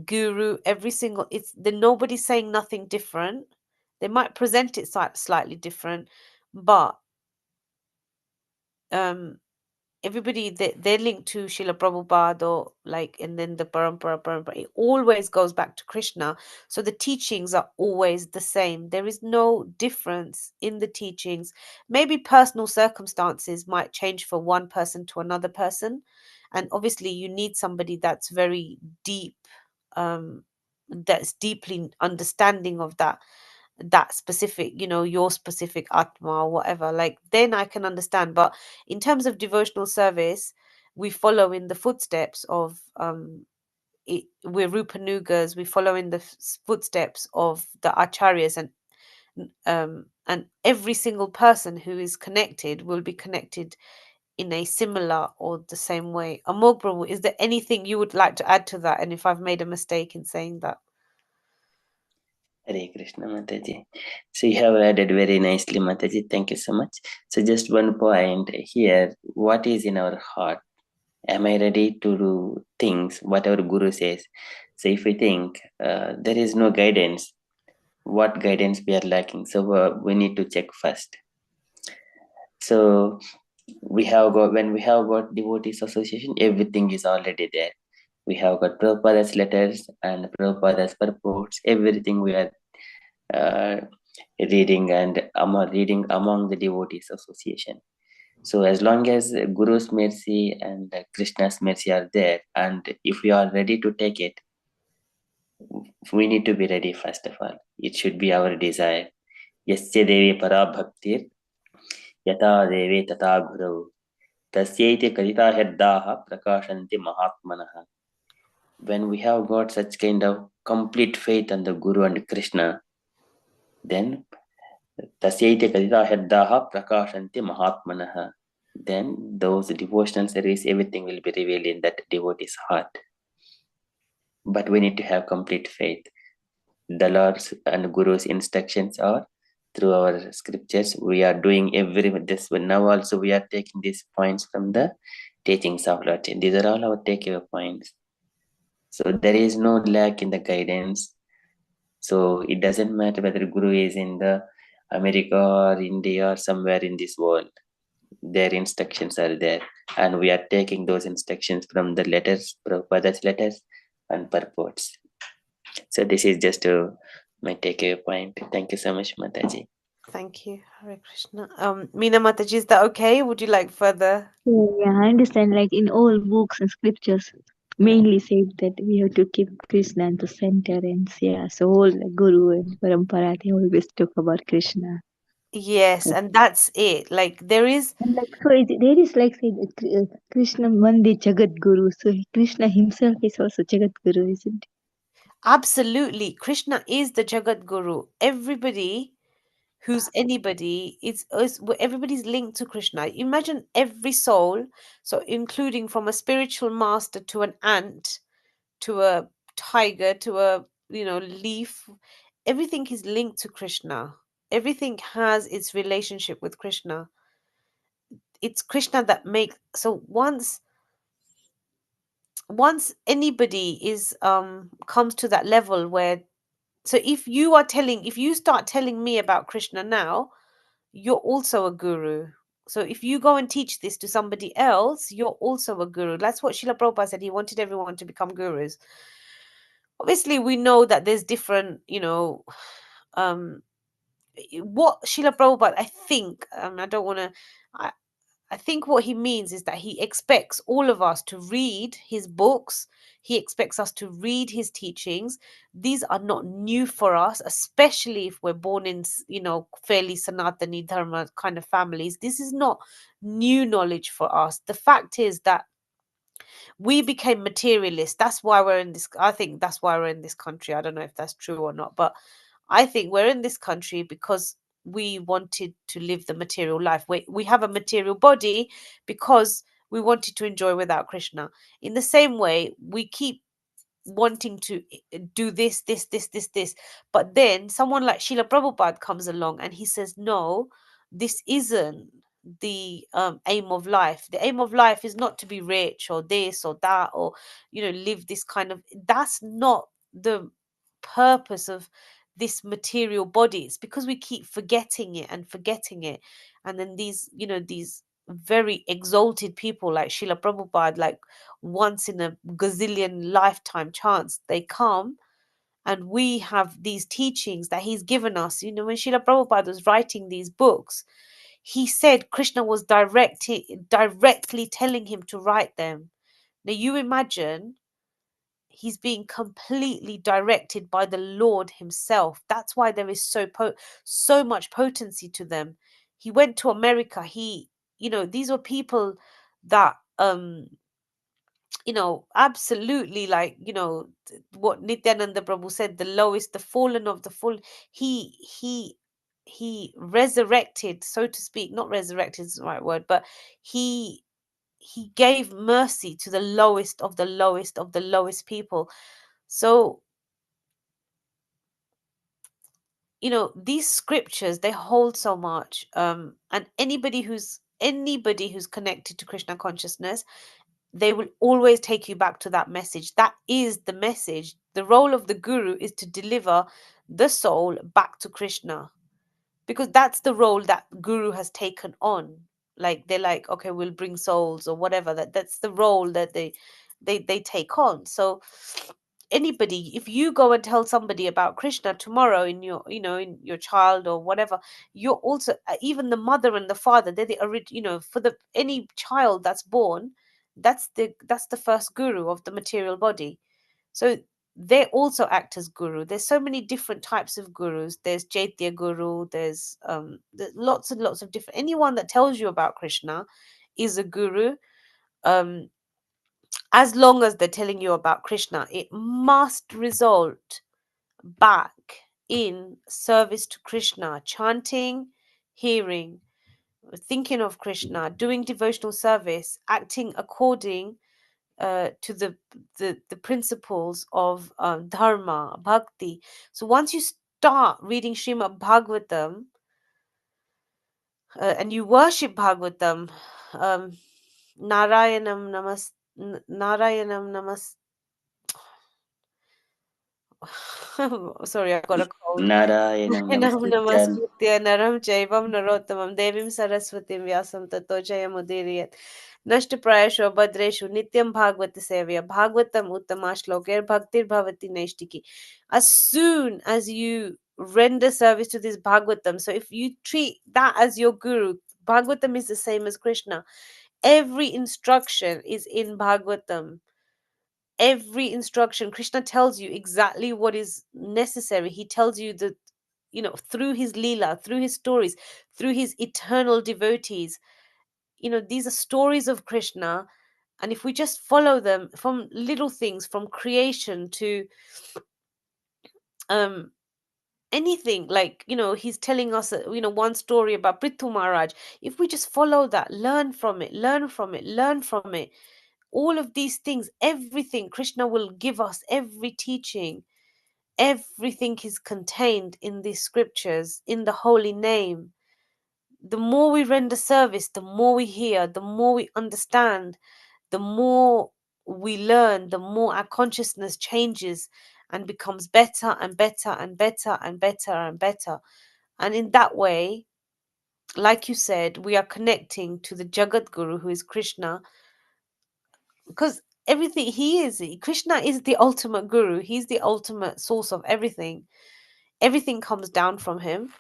guru, every single, it's the nobody's saying nothing different. They might present it slightly different, but um everybody, they're linked to Srila Prabhupada, or like, and then the parampara, it always goes back to Krishna. So the teachings are always the same. There is no difference in the teachings. Maybe personal circumstances might change for one person to another person. And obviously you need somebody that's very deep, um, that's deeply understanding of that specific, your specific atma or whatever, like then I can understand. But in terms of devotional service, we follow in the footsteps of we're Rupanugas, we follow in the footsteps of the acharyas, and every single person who is connected will be connected in a similar or the same way. Amol Prabhu, is there anything you would like to add to that, and if I've made a mistake in saying that?
Hare Krishna, Mataji. So you have added very nicely, Mataji. Thank you so much. So just one point here. What is in our heart? Am I ready to do things, whatever Guru says? So if we think there is no guidance, what guidance we are lacking? So we need to check first. So we have got, when we have got devotees association, everything is already there. We have got Prabhupada's letters and Prabhupada's purports, everything we are uh, reading among the devotees association. So as long as Guru's mercy and Krishna's mercy are there, and if we are ready to take it, we need to be ready first of all. It should be our desire. Yasya devi para bhaktir yata devi tata guru tasyaiti kadita heddaha prakashanti mahatmanaha. When we have got such kind of complete faith on the Guru and Krishna, then tasyaiti kadita heddaha prakashanti mahatmanaha. Then those devotional service, everything will be revealed in that devotee's heart. But we need to have complete faith. The Lord's and Guru's instructions are through our scriptures. We are doing this. Now also we are taking these points from the teachings of Lord. These are all our takeaway points. So there is no lack in the guidance. So it doesn't matter whether Guru is in the America or India or somewhere in this world. Their instructions are there, and we are taking those instructions from the letters, Prabhupada's letters and purports. So this is just my takeaway point. Thank you so much, Mataji.
Thank you. Hare Krishna. Meena Mataji, is that okay? Would you like further?
Yeah, I understand. Like in all books and scriptures,
Yeah.
mainly said that we have to keep Krishna at the center, and yeah, so all the Guru and Parampara they always talk about Krishna.
Yes,
So,
and that's it. Like there is
and like so, there is like say Krishna Mandi Jagat Guru. So Krishna himself is also Jagat Guru, isn't
absolutely Krishna is the Jagat Guru. Everybody who's anybody is everybody's linked to Krishna. Imagine every soul, so including from a spiritual master to an ant to a tiger to a leaf, everything is linked to Krishna. Everything has its relationship with Krishna. It's Krishna that makes, so once anybody is comes to that level where, so if you start telling me about Krishna now, you're also a guru. So if you go and teach this to somebody else, you're also a guru. That's what Srila Prabhupada said. He wanted everyone to become gurus. Obviously, we know that there's different, um, what Srila Prabhupada, I think, I don't want to, I think what he means is that he expects all of us to read his books. He expects us to read his teachings. These are not new for us, especially if we're born in, fairly Sanatani Dharma kind of families. This is not new knowledge for us. The fact is that we became materialists. That's why we're in this. I think that's why we're in this country. I don't know if that's true or not, but I think we're in this country because we wanted to live the material life. We have a material body because we wanted to enjoy without Krishna. In the same way, we keep wanting to do this. But then someone like Srila Prabhupada comes along and he says, no, this isn't the aim of life. The aim of life is not to be rich or this or that or, live this kind of, that's not the purpose of this material body. It's because we keep forgetting it and forgetting it. And then these very exalted people like Srila Prabhupada, like once in a gazillion lifetime chance, they come and we have these teachings that he's given us. When Srila Prabhupada was writing these books, he said Krishna was directly telling him to write them. Now you imagine he's being completely directed by the Lord himself. That's why there is so much potency to them. He went to America. These were people that absolutely, like, what Nityananda Prabhu said, the lowest, the fallen of the fallen. He resurrected, so to speak. Not resurrected is the right word, but he gave mercy to the lowest of the lowest of the lowest people. So these scriptures, they hold so much, and anybody who's connected to Krishna consciousness, they will always take you back to that message. That is the message. The role of the guru is to deliver the soul back to Krishna, because that's the role that guru has taken on. Like, they're like, okay, we'll bring souls or whatever. That's the role that they take on. So anybody, if you go and tell somebody about Krishna tomorrow, in your child or whatever, you're also, even the mother and the father, they're the for the any child that's born, that's the first guru of the material body. So they also act as guru. There's so many different types of gurus. There's Chaitya guru, there's lots and lots of different, anyone that tells you about Krishna is a guru. um as long as they're telling you about Krishna, it must result back in service to Krishna, chanting, hearing, thinking of Krishna, doing devotional service, acting according to the principles of dharma, bhakti. So once you start reading Srimad Bhagavatam, and you worship Bhagavatam, um, Narayanam Namas. Sorry, I got a cold.
Narayanam
Nam
Namaskrityan.
Namaskritya Naram Chaivam Narottamam Devim Saraswatim Vyasam Tato Jayamudiriat Nashtaprayasho Bhadreshu Nityam Bhagavata Sevya Bhagavatam Uttama Shloker Bhaktir Bhavati Naishtiki. As soon as you render service to this Bhagavatam, so if you treat that as your guru, Bhagavatam is the same as Krishna. Every instruction is in Bhagavatam. Every instruction, Krishna tells you exactly what is necessary. He tells you that, through his Leela, through his stories, through his eternal devotees. These are stories of Krishna. And if we just follow them, from little things, from creation to um anything, like, he's telling us, one story about Prithu Maharaj. If we just follow that, learn from it, learn from it, all of these things, everything, Krishna will give us every teaching. Everything is contained in these scriptures, in the holy name. The more we render service, the more we hear, the more we understand, the more we learn, the more our consciousness changes and becomes better and better and better and better and better. And in that way, like you said, we are connecting to the Jagat Guru, who is Krishna, because everything Krishna is the ultimate guru. He's the ultimate source of everything. Everything comes down from him.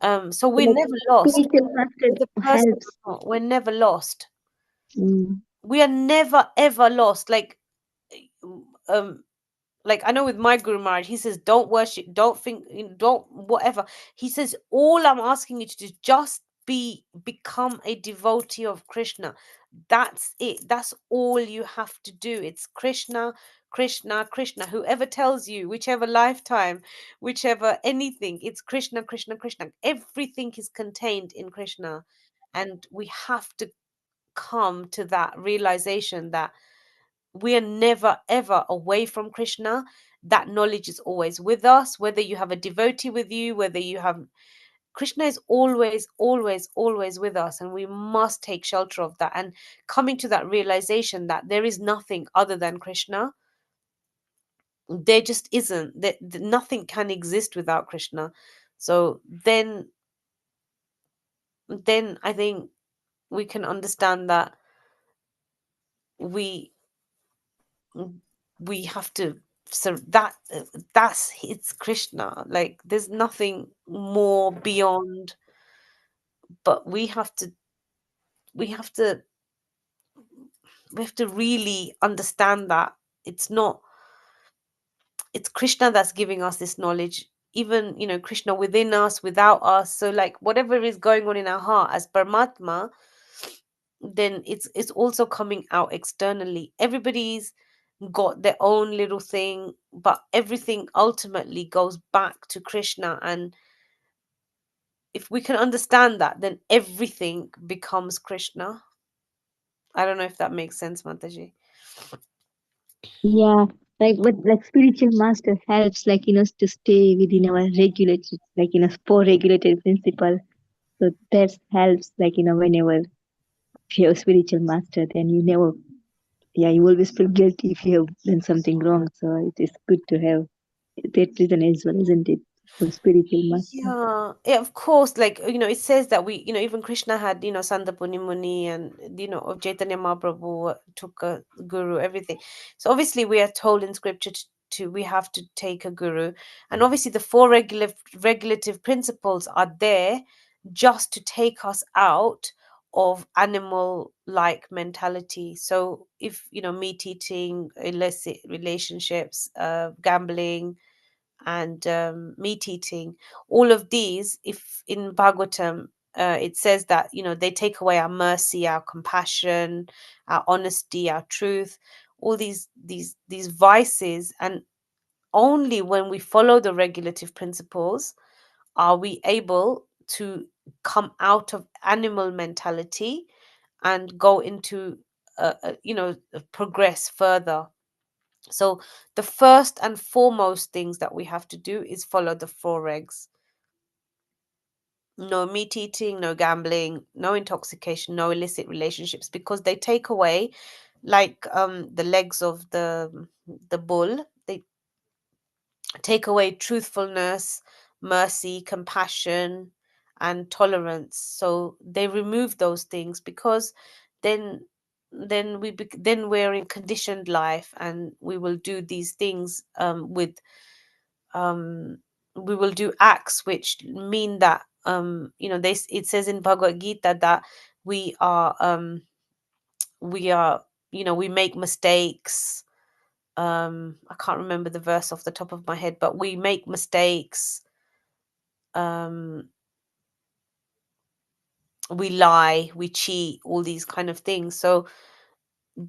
So
So,
we're
like,
never lost.
spiritual master
With a person
helps.
or not, we're never lost.
Mm.
We are never ever lost. Um like I know with my Guru Maharaj, he says, don't worship, don't think, don't whatever. He says, all I'm asking you to do is just become a devotee of Krishna. That's it. That's all you have to do. It's Krishna, Krishna, Krishna. Whoever tells you, whichever lifetime, whichever anything, it's Krishna, Krishna, Krishna. Everything is contained in Krishna. And we have to come to that realization that we are never ever away from Krishna. That knowledge is always with us, whether you have a devotee with you, whether you have Krishna is always, always, always with us, and we must take shelter of that. And coming to that realization that there is nothing other than Krishna, there just isn't. That nothing can exist without Krishna. So then I think we can understand that we we have to, so that's it's Krishna. Like there's nothing more beyond, but we have to we have to really understand that it's not, it's Krishna that's giving us this knowledge. Even Krishna within us, without us. So like whatever is going on in our heart as Paramatma, then it's also coming out externally. Everybody's got their own little thing, but everything ultimately goes back to Krishna. And if we can understand that, then everything becomes Krishna. I don't know if that makes sense, Mataji.
Yeah, but like spiritual master helps, like, to stay within our regulated, like, four regulated principle. So that helps, like, whenever if you have spiritual master, then you never, yeah, you always feel guilty if you have done something wrong. So it is good to have that reason as well, isn't it? For spiritual master.
Yeah, of course. Like, it says that even Krishna had, Sandapuni Muni, and, of Chaitanya Mahaprabhu took a guru, everything. So obviously we are told in scripture we have to take a guru. And obviously the four regulative principles are there just to take us out of animal like mentality. So if, meat eating, illicit relationships, gambling, and meat eating, all of these, if in Bhagavatam it says that they take away our mercy, our compassion, our honesty, our truth, all these vices. And only when we follow the regulative principles are we able to come out of animal mentality and go into progress further. So the first and foremost things that we have to do is follow the four regs. No meat eating, no gambling, no intoxication, no illicit relationships, because they take away, like the legs of the bull. They take away truthfulness, mercy, compassion, and tolerance. So they remove those things, because then then we're in conditioned life, and we will do these things with um we will do acts which mean that it says in Bhagavad Gita that we are we are we make mistakes. I can't remember the verse off the top of my head, but we make mistakes, um we lie, we cheat, all these kind of things. So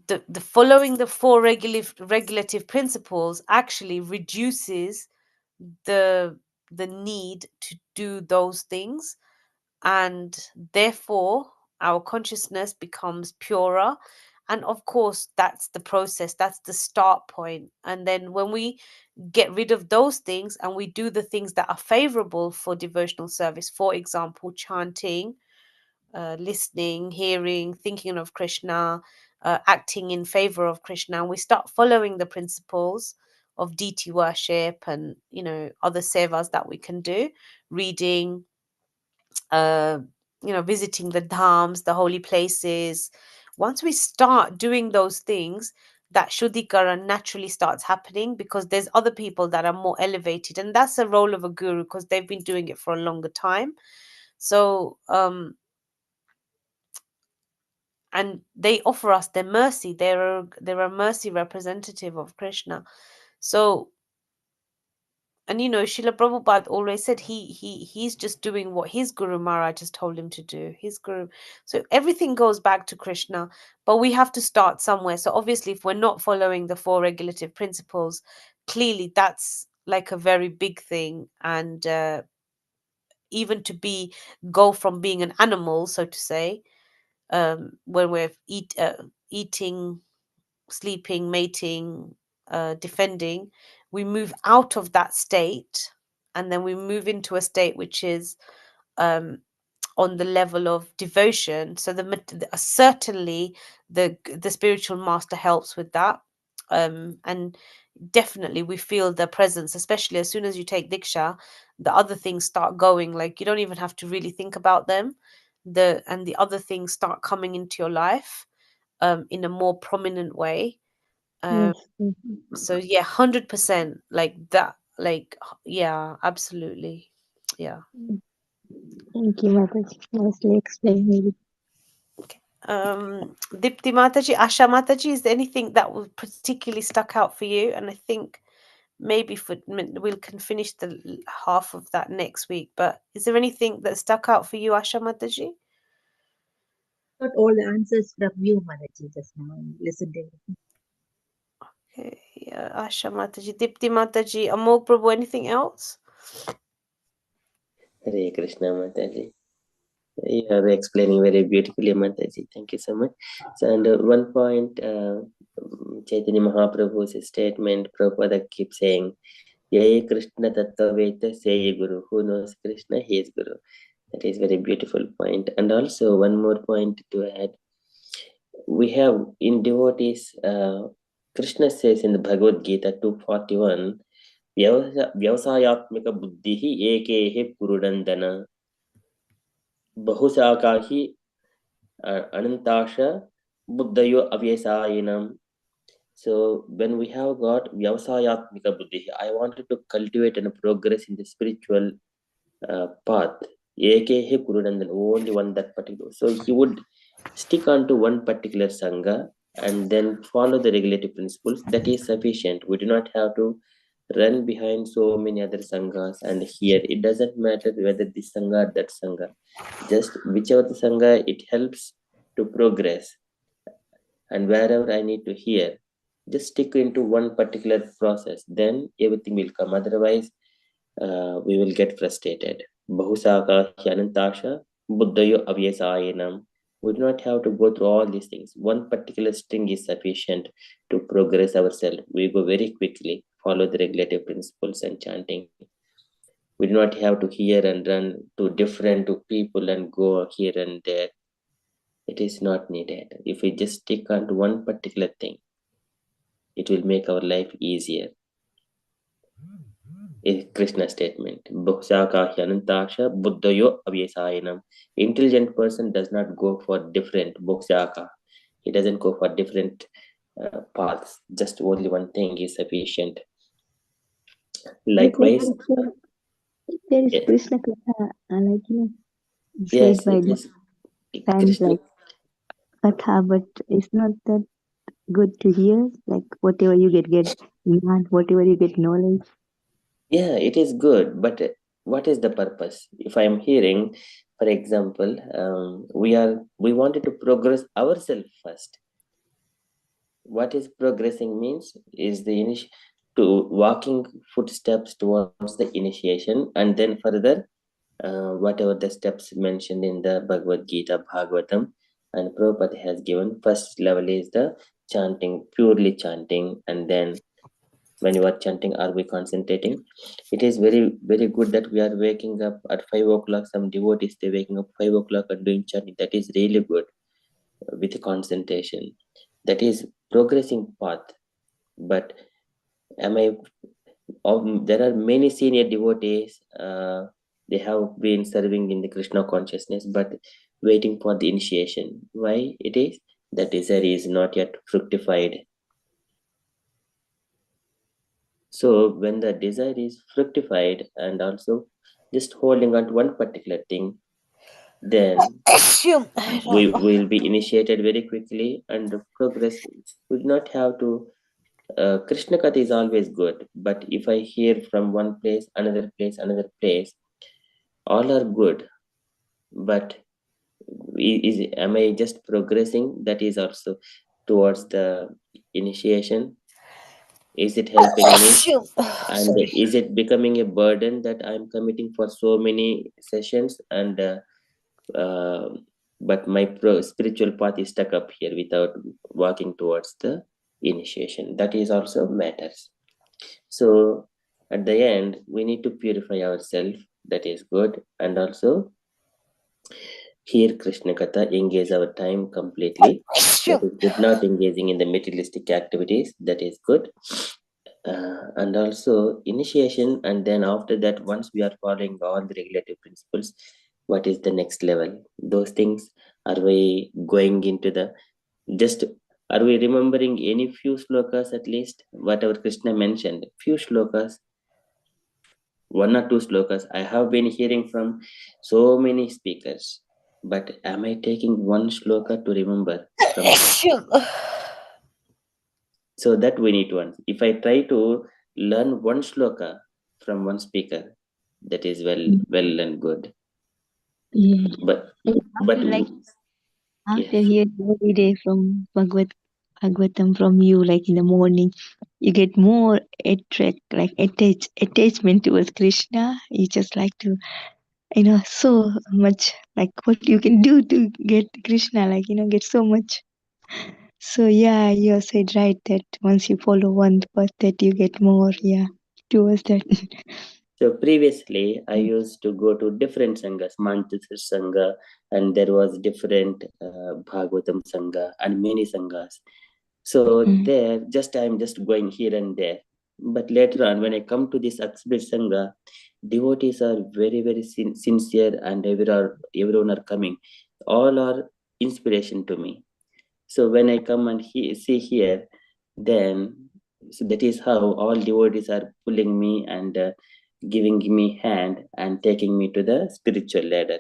the following the four regulative principles actually reduces the need to do those things, and therefore our consciousness becomes purer. And of course that's the process, that's the start point. And then when we get rid of those things and we do the things that are favorable for devotional service, for example chanting, listening, hearing, thinking of Krishna, acting in favor of Krishna, and we start following the principles of deity worship and other sevas that we can do, reading, uh, visiting the dhams, the holy places. Once we start doing those things, that Shuddhikaran naturally starts happening, because there's other people that are more elevated, and that's the role of a guru, because they've been doing it for a longer time. So and they offer us their mercy. They're a mercy representative of Krishna. So, and Srila Prabhupada always said he's just doing what his Guru Maharaj has told him to do. His Guru. So everything goes back to Krishna, but we have to start somewhere. So obviously, if we're not following the 4 regulative principles, clearly that's like a very big thing. And even to go from being an animal, so to say, when we're eating, sleeping, mating, defending, we move out of that state, and then we move into a state which is on the level of devotion. So certainly the spiritual master helps with that, and definitely we feel the presence, especially as soon as you take diksha. The other things start going, like you don't even have to really think about them. The other things start coming into your life in a more prominent way. um,
Yes. Mhm.
so yeah, 100%, like that, like yeah, absolutely, yeah.
Thank you, Mataji. Nicely explained.
Dipti Mataji, Asha Mataji, is there anything that was particularly stuck out for you? And I think maybe we can finish the half of that next week, but is there anything that stuck out for you, Asha Mataji?
Got all the answers from you, Mataji, just now. Listen to it.
Okay, yeah, Asha Mataji, Dipti Mataji, Amol Prabhu, anything else?
Hare Krishna, Mataji. You are explaining very beautifully, Mataji. Thank you so much. So, and one point, Chaitanya Mahaprabhu's statement, Prabhupada keeps saying, Yaya Krishna Tattvaveta Say Guru. Who knows Krishna? He is Guru. That is very beautiful point. And also one more point to add. We have in devotees, Krishna says in the Bhagavad Gita 241, Vyavasayatmika buddhihi ekehe purudandana bahusakahi anantasha buddhayo avyasayinam. So when we have got Vyavasayatmika buddhihi, I wanted to cultivate and progress in the spiritual path. Ekehe purudandana, only one that particular. So he would stick on to one particular sangha and then follow the regulative principles. That is sufficient. We do not have to run behind so many other sanghas. And here it doesn't matter whether this sangha or that sangha, just whichever the sangha, it helps to progress. And wherever I need to hear, just stick into one particular process, then everything will come. Otherwise we will get frustrated. Bahusaka Hyanantasha Buddhayo Avyasayinam. We do not have to go through all these things. One particular string is sufficient to progress ourselves. We go very quickly, follow the regulative principles and chanting. We do not have to hear and run to different to people and go here and there. It is not needed. If we just stick on to one particular thing, it will make our life easier. Is Krishna statement. Bhuksaka buddhayo avyasayinam. Intelligent person does not go for different bhuksaka. He doesn't go for different paths. Just only one thing is sufficient. Likewise,
There is
yeah,
Krishna Katha, said
yes,
by
it is
fans
Krishna.
like Katha, but it's not that good to hear. Like whatever you get gyan, whatever you get knowledge.
Yeah, it is good, but what is the purpose? If I am hearing, for example, we wanted to progress ourselves first. What is progressing means is the to walking footsteps towards the initiation, and then further whatever the steps mentioned in the Bhagavad Gita, Bhagavatam, and Prabhupada has given. First level is the chanting, purely chanting, and then when you are chanting, are we concentrating? It is very, very good that we are waking up at 5 o'clock. Some devotees, they waking up 5 o'clock and doing chanting. That is really good with concentration. That is progressing path. But am I? There are many senior devotees. They have been serving in the Krishna consciousness, but waiting for the initiation. Why it is? That desire is not yet fructified. So when the desire is fructified and also just holding on to one particular thing, then we will be initiated very quickly and progress. We do not have to. Krishna Katha is always good, but if I hear from one place, another place, all are good. But am I just progressing? That is also towards the initiation. Is it helping me? And is it becoming a burden that I'm committing for so many sessions and uh, but my spiritual path is stuck up here without walking towards the initiation? That is also matters. So at the end we need to purify ourselves. That is good. And also hear Krishna Katha, engage our time completely. That is good. Not engaging in the materialistic activities. That is good. And also initiation, and then after that, once we are following all the regulative principles, what is the next level? Those things, are we going into the just, are we remembering any few slokas, at least whatever Krishna mentioned, few slokas, one or two slokas? I have been hearing from so many speakers, but am I taking one shloka to remember from them? So that we need to answer. If I try to learn one shloka from one speaker, that is well and good.
Yeah.
But
After like after
yes.
hearing every day from Bhagavatam from you, like in the morning, you get more attachment towards Krishna. You just like to, so much like what you can do to get Krishna, like get so much. So yeah, you said right that once you follow one path, that you get more, towards that.
So previously, I used to go to different sanghas, Manchester Sangha, and there was different Bhagavatam Sangha and many sanghas. So there, I'm just going here and there. But later on, when I come to this Akshbir Sangha, devotees are very sincere, and everyone are coming. All are inspiration to me. So when I come and see here, then so that is how all devotees are pulling me and giving me hand and taking me to the spiritual ladder.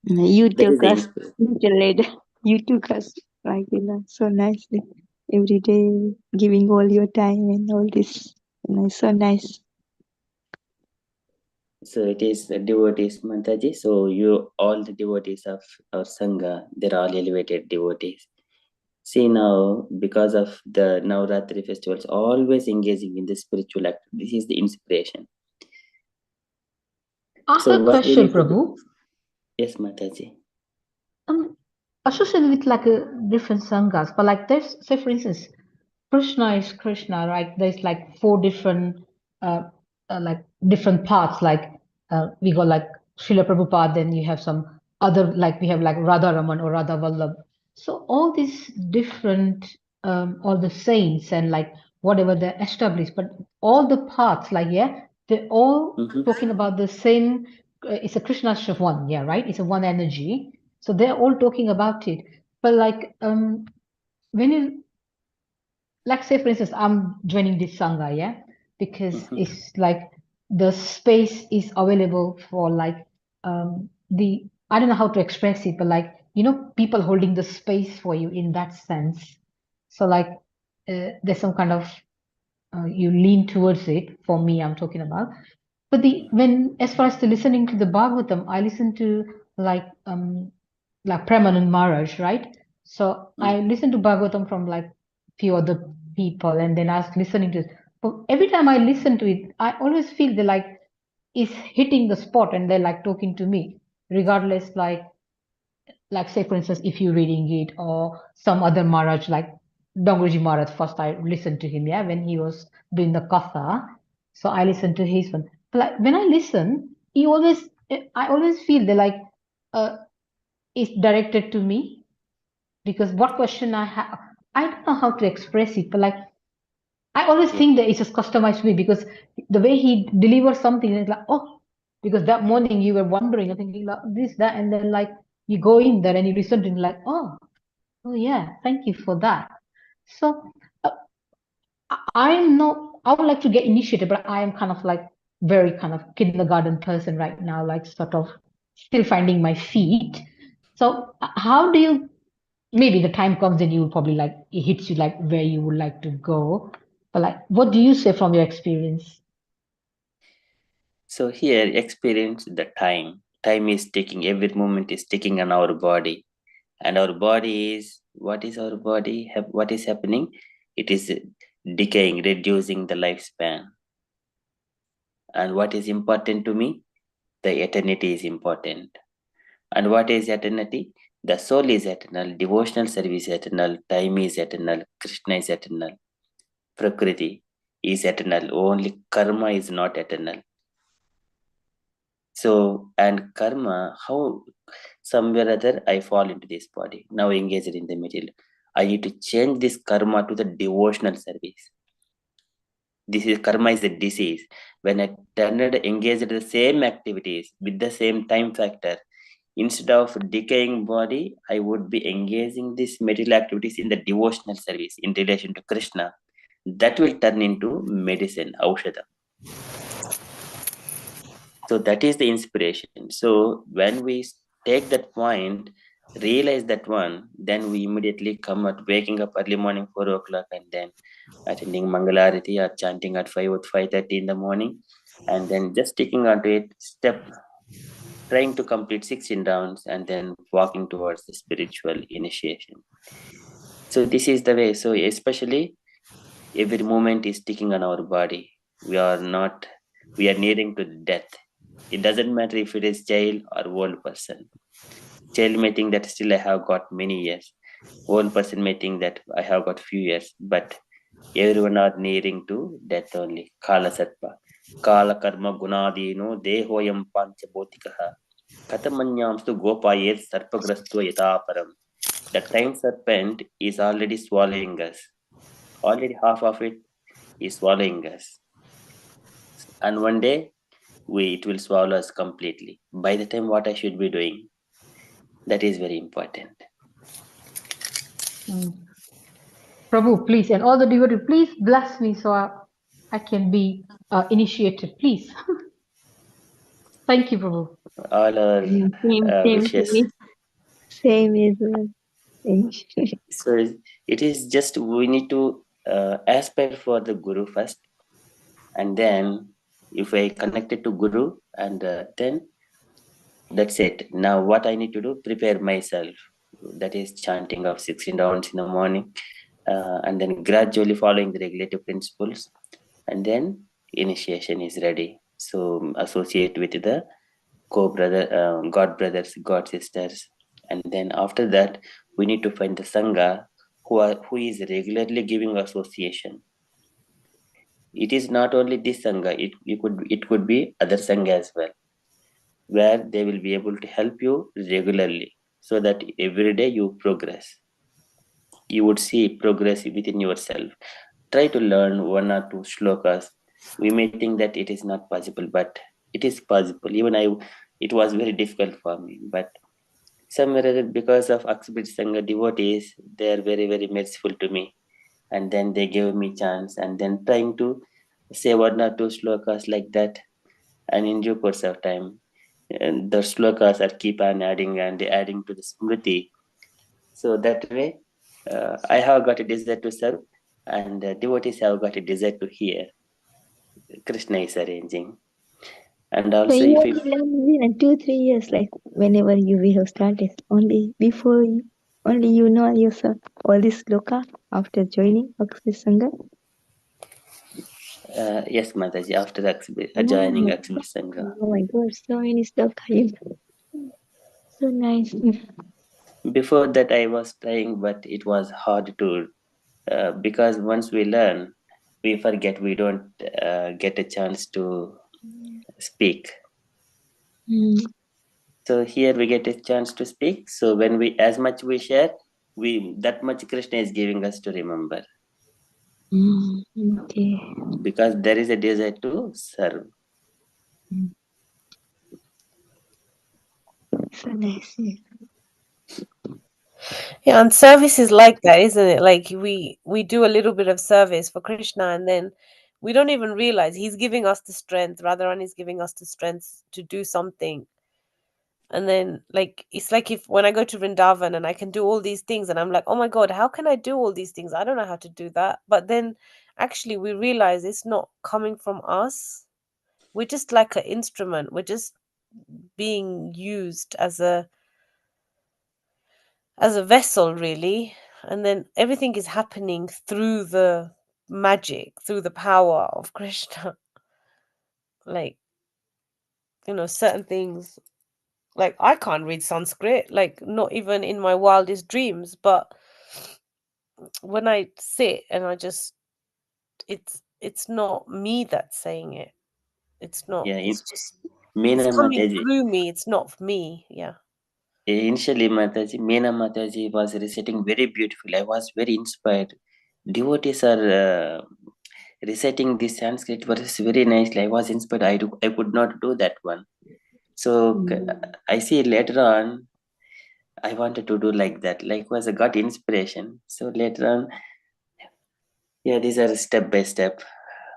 You
That is
took
the
us, you took us like so nicely every day, giving all your time and all this. So nice.
So it is the devotees, Mataji. So all the devotees of our Sangha, they're all elevated devotees. See now, because of the Navratri festivals, always engaging in the spiritual act. This is the inspiration.
I
So
have a
what we
question,
need to do?
Prabhu.
Yes, Mataji.
Um, Associated with like a different sanghas, but like there's, say for instance, Krishna is Krishna, right? There's like four different, uh, like different paths. Like we got like Srila Prabhupada, then you have some other, like we have like Radha Raman or Radha Vallabh. So all these different, all the saints and like whatever they're established, but all the paths, like they're all talking about the same. It's a Krishna one, yeah, right? It's a one energy. So they're all talking about it. But like when you, like say for instance, I'm joining this sangha, yeah, because it's like the space is available for like the, I don't know how to express it, but like people holding the space for you in that sense. So like there's some kind of you lean towards it. For me, I'm talking about. But the when as far as the listening to the Bhagavatam, I listen to like Premanand Maharaj, right? So I listen to Bhagavatam from like few other people, and then I was listening to it. But every time I listen to it, I always feel they like is hitting the spot, and they're like talking to me, regardless like say for instance, if you're reading it or some other Maharaj like Dongoji Maharaj. First I listened to him, yeah, when he was doing the katha. So I listened to his one. But like when I listen, I always feel they like uh it's directed to me, because what question I have, I don't know how to express it, but like I always think that it's just customized to me, because the way he delivers something is like, oh, because that morning you were wondering, I thinking like this, that, and then like you go in there and you listen to him like, oh yeah, thank you for that. So I'm not, I would like to get initiated, but I am kind of like very kind of kindergarten person right now, like sort of still finding my feet. So how do you, maybe the time comes and you will probably like, it hits you like where you would like to go. But like, what do you say from your experience?
So here, experience the time. Time is taking, every moment is taking on our body. And our body is, what is our body? What is happening? It is decaying, reducing the lifespan. And what is important to me? The eternity is important. And what is eternity? The soul is eternal, devotional service is eternal, time is eternal, Krishna is eternal, Prakriti is eternal, only karma is not eternal. So, and karma, how somewhere or other I fall into this body, now engaged in the material. I need to change this karma to the devotional service. This is karma is a disease. When I turned engaged in the same activities with the same time factor, instead of decaying body, I would be engaging these material activities in the devotional service in relation to Krishna. That will turn into medicine, aushadha. So that is the inspiration. So when we take that point, realize that one, then we immediately come at waking up early morning 4 o'clock and then attending Mangalarati or chanting at 5:30 in the morning, and then just sticking onto it, trying to complete 16 rounds and then walking towards the spiritual initiation. So this is the way. So especially every moment is ticking on our body. We are nearing to death. It doesn't matter if it is child or old person. Child may think that still I have got many years. Old person may think that I have got few years, but everyone are nearing to death only. Kala Satpa. Kala Karma Gunadino Dehoyam Panchabotikaha. Katamanyamstu Gopayet Sarpagrasto Yataparam. The time serpent is already swallowing us. Already half of it is swallowing us. And one day it will swallow us completely. By the time what I should be doing, that is very important.
Prabhu, please, and all the devotees, please bless me so I can be initiated, please. Thank you, Prabhu.
All our
Same to
wishes.
me. Same as well.
So it is just we need to aspire for the Guru first, and then if I connected to Guru, and then that's it. Now what I need to do, prepare myself. That is chanting of 16 rounds in the morning, and then gradually following the regulative principles, and then initiation is ready. So associate with the god brothers, god sisters, and then after that we need to find the sangha who is regularly giving association. It is not only this sangha, it could be other sangha as well, where they will be able to help you regularly, so that every day you progress. You would see progress within yourself. Try to learn one or two shlokas. We may think that it is not possible, but it is possible. It was very difficult for me, but somewhere or other, because of Akshbit Sangha devotees, they are very, very merciful to me. And then they gave me chance, and then trying to say one or two slokas like that. And in due course of time, and the slokas are keep on adding and adding to the smriti. So that way, I have got a desire to serve, and devotees have got a desire to hear. Krishna is arranging. And
So
also,
you
if
only learned in 2-3 years, like whenever we have started, only before only you know yourself all this sloka after joining Akshar Sangha.
yes, Mataji, after
Oh
joining
my,
Akshbit Sangha.
oh my God, so many sloka. So nice.
Before that, I was trying, but it was hard to because once we learn, we forget. We don't get a chance to speak. So here we get a chance to speak. So when we, as much we share, that much Krishna is giving us to remember.
Okay.
Because there is a desire to serve.
So nice.
Yeah, and service is like that, isn't it? Like we do a little bit of service for Krishna, and then We don't even realize he's giving us the strength. Radharani is giving us the strength to do something. And then, like, it's like if when I go to Vrindavan and I can do all these things, and I'm like, oh my God, how can I do all these things? I don't know how to do that. But then actually, we realize it's not coming from us. We're just like an instrument. We're just being used as a vessel, really. And then everything is happening through the magic, through the power of Krishna. Like, certain things, like I can't read Sanskrit, like not even in my wildest dreams, but when I sit and I just, it's not me that's saying it. It's not,
Yeah,
it's just, it's
Meena
coming
Mataji.
through me. It's not me. Yeah.
Initially, Mataji, Meena Mataji was reciting very beautifully. I was very inspired. Devotees are reciting this Sanskrit verse very nicely. I was inspired. I could not do that one. So I see later on, I wanted to do like that. Likewise, I got inspiration. So later on, yeah, these are step by step,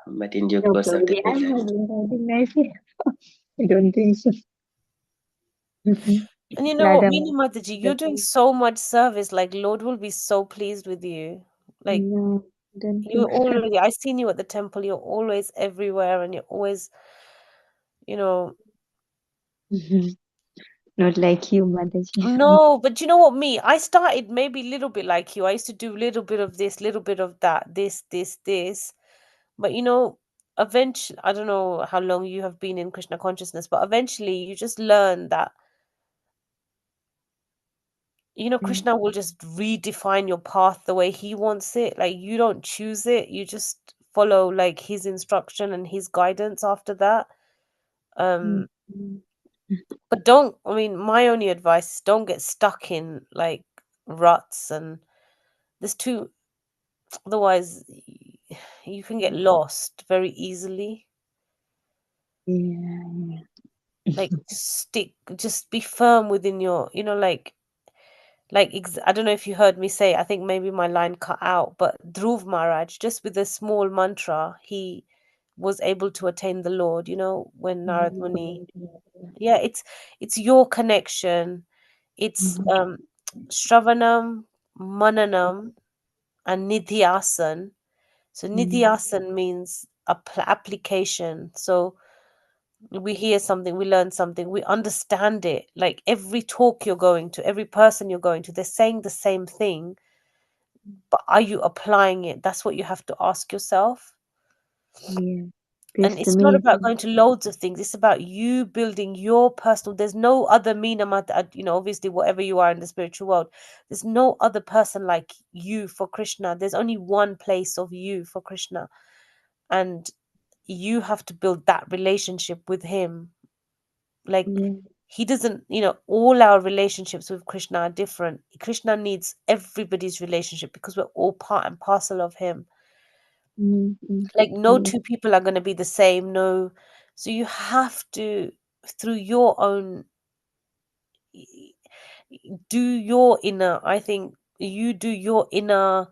but in due
No,
course of
probably I'm
time.
not writing nicely. I don't think so.
And you know what,
Radha,
Meena Mataji, you're doing so much service. Like Lord will be so pleased with you. Like
no, don't
you're
think so.
already, I seen you at the temple. You're always everywhere, and you're always, you know,
Not like you, Mataji.
no, but you know what, me, I started maybe a little bit like you. I used to do a little bit of this, little bit of that, this. But eventually, I don't know how long you have been in Krishna consciousness, but eventually you just learn that,
Mm,
Krishna will just redefine your path the way he wants it. Like you don't choose it, you just follow like his instruction and his guidance after that.
mm,
Um,
mm.
but don't, I mean, my only advice is don't get stuck in like ruts, and there's too, otherwise you can get lost very easily.
Yeah,
Like just be firm within your, I don't know if you heard me say, I think maybe my line cut out, but Dhruv Maharaj, just with a small mantra, he was able to attain the Lord, when Narad Muni. Yeah, it's your connection. It's Shravanam, Mananam, and Nidhyasan. So Nidhyasan means application. So we hear something, we learn something, we understand it. Like every talk you're going to, every person you're going to, they're saying the same thing, but are you applying it? That's what you have to ask yourself.
yeah.
And
That's the
it's not
main
about
thing.
going to loads of things. It's about you building your personal. There's no other Meena Mata, obviously, whatever you are in the spiritual world, there's no other person like you for Krishna. There's only one place of you for Krishna. And you have to build that relationship with him. Like,
Yeah.
he doesn't, all our relationships with Krishna are different. Krishna needs everybody's relationship because we're all part and parcel of him.
Mm, mm,
Like no
yeah.
two people are going to be the same. No, so you have to, through your own, do your inner, I think you do your inner,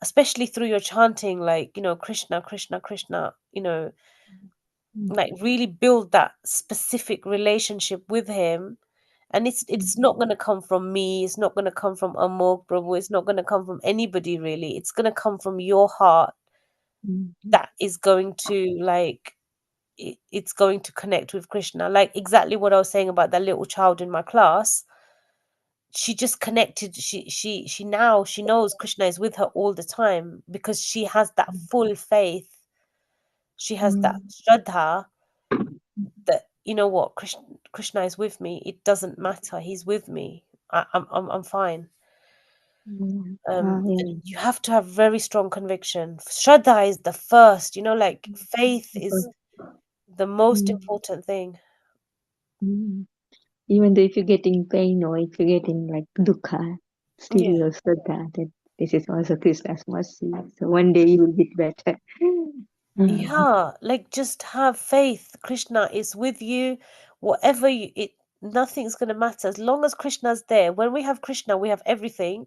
especially through your chanting, like, Krishna, Krishna, Krishna,
Mm,
like really build that specific relationship with him. And it's
mm,
not going to come from me, it's not going to come from Amok Prabhu, it's not going to come from anybody really, it's going to come from your heart.
mm,
That is going to like, it's going to connect with Krishna. Like exactly what I was saying about that little child in my class. She just connected. She now she knows Krishna is with her all the time because she has that full faith. She has that
mm,
shraddha that, what, Krishna is with me. It doesn't matter. He's with me. I'm fine.
yeah. Ah, yeah.
And you have to have very strong conviction. Shraddha is the first. Like faith
Because,
is the most
mm,
important thing.
mm. Even though if you're getting pain or if you're getting like dukkha, still
Yeah.
you also that this is also Krishna's mercy. So one day you will get better. Mm,
Yeah, like just have faith. Krishna is with you. Whatever nothing's gonna matter as long as Krishna's there. When we have Krishna, we have everything.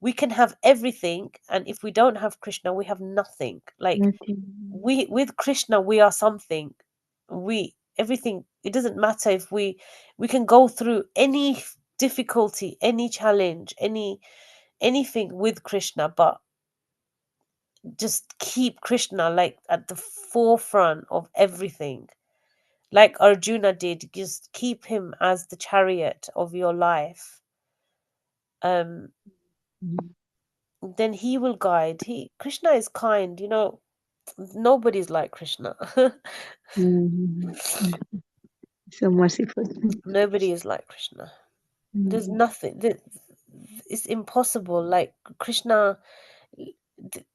we can have everything, and if we don't have Krishna, we have nothing. Like,
Nothing.
we, with Krishna, we are something. We, everything, it doesn't matter if we can go through any difficulty, any challenge, anything with Krishna, but just keep Krishna like at the forefront of everything, like Arjuna did. Just keep him as the chariot of your life. Um, then he will guide. Krishna is kind, nobody's like Krishna.
Mm. So merciful.
Nobody is like Krishna. There's
Mm.
nothing that, it's impossible. Like Krishna,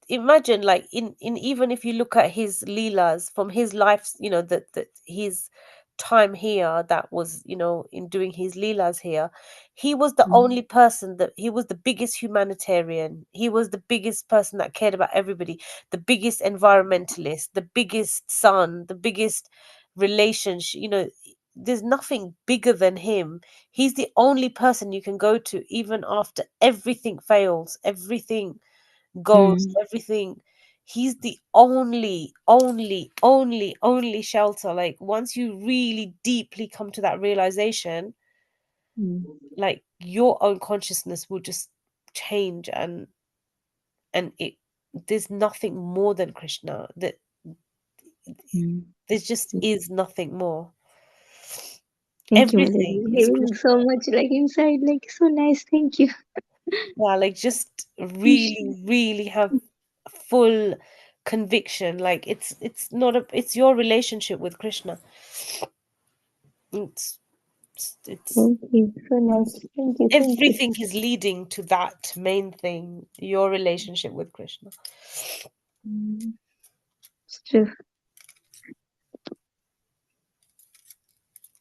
imagine, like, in even if you look at his leelas from his life, that his time here, that was, in doing his leelas here, he was the
Mm.
only person, that he was the biggest humanitarian, he was the biggest person that cared about everybody, the biggest environmentalist, the biggest son, the biggest relationship, there's nothing bigger than him. He's the only person you can go to even after everything fails, everything goes,
Mm.
everything. He's the only shelter. Like, once you really deeply come to that realization,
Mm.
like, your own consciousness will just change, and it there's nothing more than Krishna. That
Mm.
there just is nothing more.
Thank you, Mother.
Everything
You're
is
giving
Krishna.
so much like inside, like so nice. Thank you.
Yeah, like, just really have full conviction. Like, it's not it's your relationship with Krishna. It's it's
Thank you. So nice. Thank you. Thank you.
everything is leading to that main thing, your relationship with Krishna.
Mm. It's true.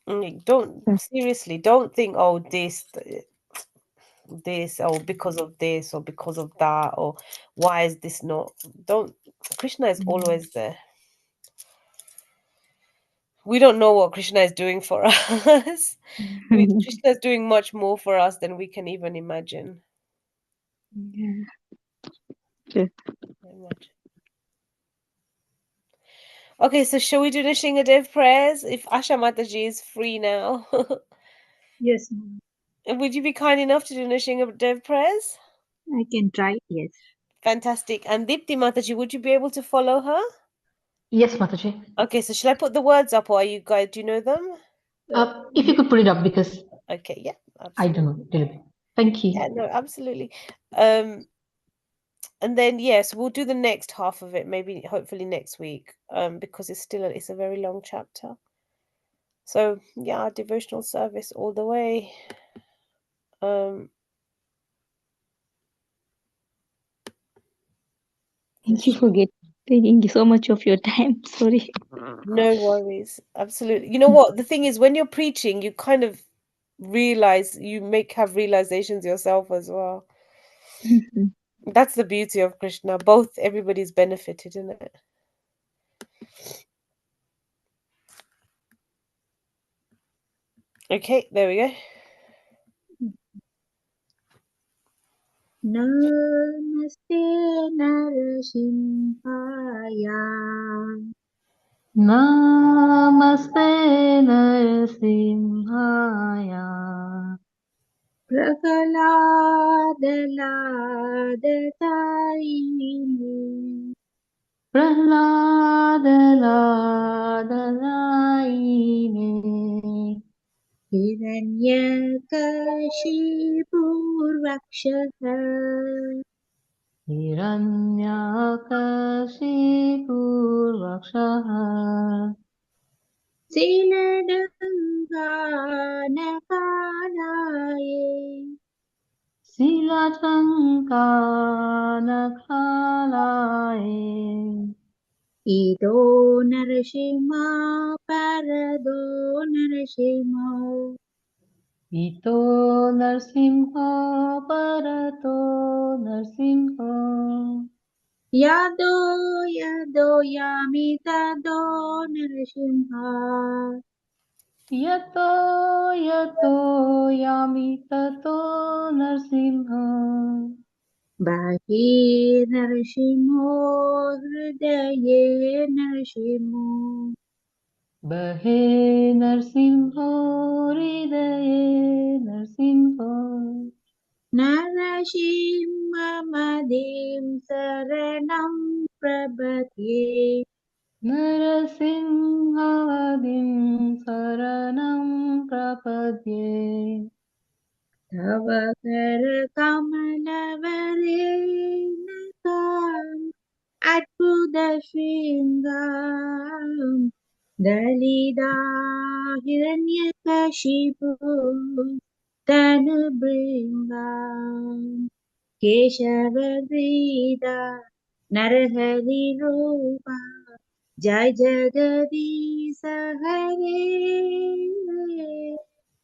Don't,
Mm.
seriously, don't think, oh, this, or because of this, or because of that, or why is this not. Don't. Krishna is always there. We don't know what Krishna is doing for us. Krishna is doing much more for us than we can even imagine.
Yeah. True.
Okay, so shall we do the Shingadev prayers? If Asha Mataji is free now.
Yes, ma'am.
Would you be kind enough to do the Shingadev prayers?
I can try. Yes.
Fantastic. And Dipti Mataji, would you be able to follow her?
Yes, Mataji.
Okay, so shall I put the words up, or are you guys, do you know them?
If you could put it up, because
Okay, yeah,
I don't
absolutely.
know a little bit. Thank you.
Yeah, no, absolutely. And then, yes, we'll do the next half of it, maybe hopefully next week, because it's a very long chapter. So yeah, devotional service all the way.
Thank you for taking so much of your time. Sorry.
No worries. Absolutely. You know what? The thing is, when you're preaching, you kind of realize, have realizations yourself as well. That's the beauty of Krishna. Both, everybody's benefited in it. Okay, there we go.
Namaste Narasimhaya
Namaste Narasimhaya
Prahaladaladatarini
Prahladaladalaine
Hiranyakashipurvakshaha
Hiranyakashipurshaha
Siladanganakanaya
Silatankanakalaye
Ido Narasimha Parado Narasimha
Ito Narsimha Parato Narsimha
Yado Yado Yamitado Narasimha
Yato Yato Yami Tato Narsimha
बाह्ये नरसिंहो हृदये नरसिंहो
बहे नरसिंहो हृदये नरसिंहो
नरसिंहमदिं शरणं प्रपद्ये
नरसिंहादिं शरणं प्रपद्ये
तव करकमलवरेण अद्भुतशृङ्गां दलिता हिरण्यकशिपु तनुभृङ्गाम् केशवव्रीदा नरहरिरूपा जय जगदीश हरे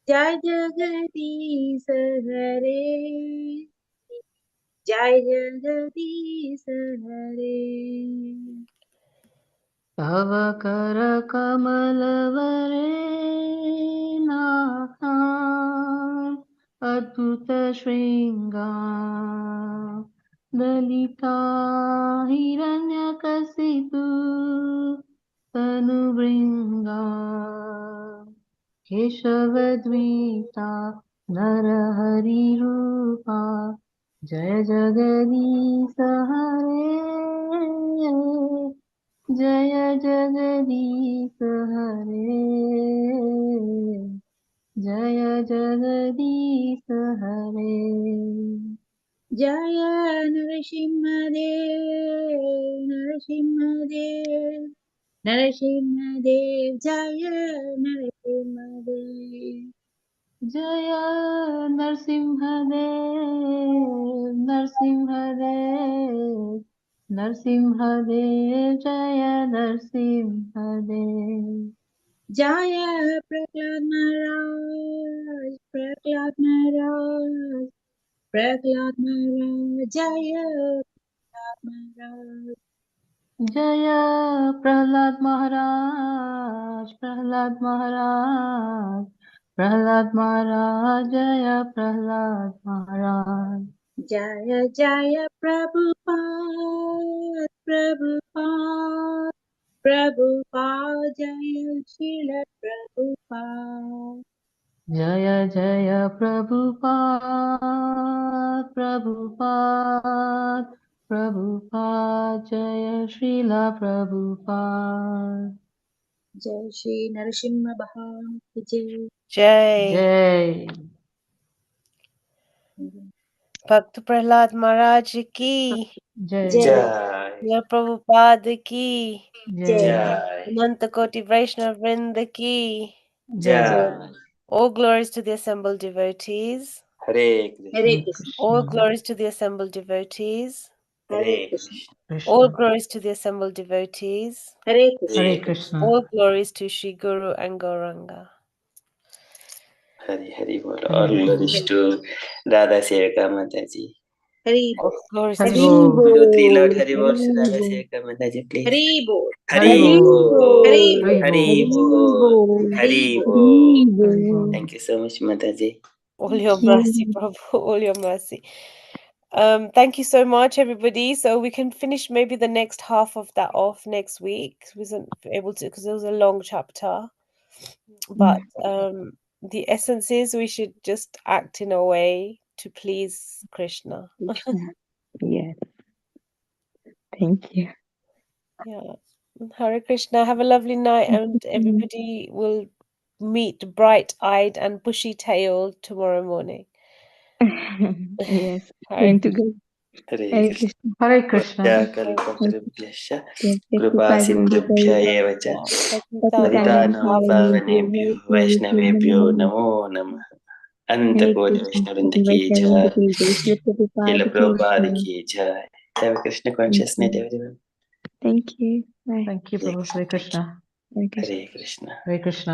जय जगदीश हरे जय जगदीश हरे
तव करकमलवरेणाकाम् अद्भुतशृङ्गां दलिता हिरण्यकशिपु तनुभृङ्गा केशवद्वीता नरहरिरूपा जय जगदीश हरे जय जगदीश हरे जय जगदीश हरे
जय नरसिंहदेव नरसिंहदेव नरसिंहदेव जय नरसिंहदेव
जय नरसिंहदेव नरसिंहदेव नरसिंहदेव जय नरसिंहदेव
जय प्रह्लाद महाराज प्रह्लाद महाराज प्रह्लाद महाराज जय प्रह्लाद महाराज
जय प्रह्लाद महाराज प्रह्लाद महाराज प्रह्लाद महाराज जय प्रह्लाद महाराज
जय जय प्रभुपाद प्रभुपाद प्रभुपाद जय श्रील प्रभुपाद
जय जय प्रभुपाद प्रभुपाद प्रभुपाद जय श्रीला प्रभुपाद
जय श्री नरसिंह भगवान की जय
Jai.
जय
Bhakt Prahlad Maharaj ki.
जय
जय
Jai.
Jai Prabhupada ki.
जय
जय
Jai.
Ananta Koti Vaishnava Vrinda ki.
जय
Jai.
All glories to the assembled devotees.
Hare
Hare
Krishna.
Krishna
All
Krishna
glories to the assembled devotees.
Hare
Hare
Krishna
Krishna.
All
Krishna
glories to the assembled devotees.
Hare
Hare
Krishna
Hare
Krishna
All glories to Sri Guru and Gauranga.
Hari Hari Bol.
Hare
All
बोल
glories to Radha Sevaka Mataji.
Hari
All
बोल
glories
Hari
to
Hari
Sri
बोल
Do three Lord
बोल
Hari Bol
Hari
to Radha
बोल
Sevaka Mataji, please.
Hari बोल
Hari
Hari
Bol.
Hari
Hari
बोल
Hari
बोल
Bol.
Hari
Hari
बोल
Bol.
Hari बोल
Thank you so much, Mataji.
all your mercy, Prabhu, all your mercy. Thank you so much, everybody. So we can finish maybe the next half of that off next week. We wasn't able to because it was a long chapter. But the essence is we should just act in a way to please Krishna.
Yes. Thank you.
Yeah. Hare Krishna. Have a lovely night, and everybody will meet bright-eyed and bushy-tailed tomorrow morning.
Yes.
Hare
Going to
Krishna.
go.
Hare
Hare
Krishna.
Krishna.
Hare Krishna
Kalpatarubhyascha कृपा
Krishna.
सिन्धुभ्य एव च पतितानां पावनेभ्यो वैष्णवेभ्यो नमो नमः अनन्तकोटि वैष्णववृन्द की जय श्रील प्रभुपाद की जय Have a Krishna consciousness everyone.
Thank you. Bye.
Thank you
Hare
Prabhu
Krishna.
Hare
Thank you.
Krishna
Hare Krishna.
Hare Krishna.
Hare Krishna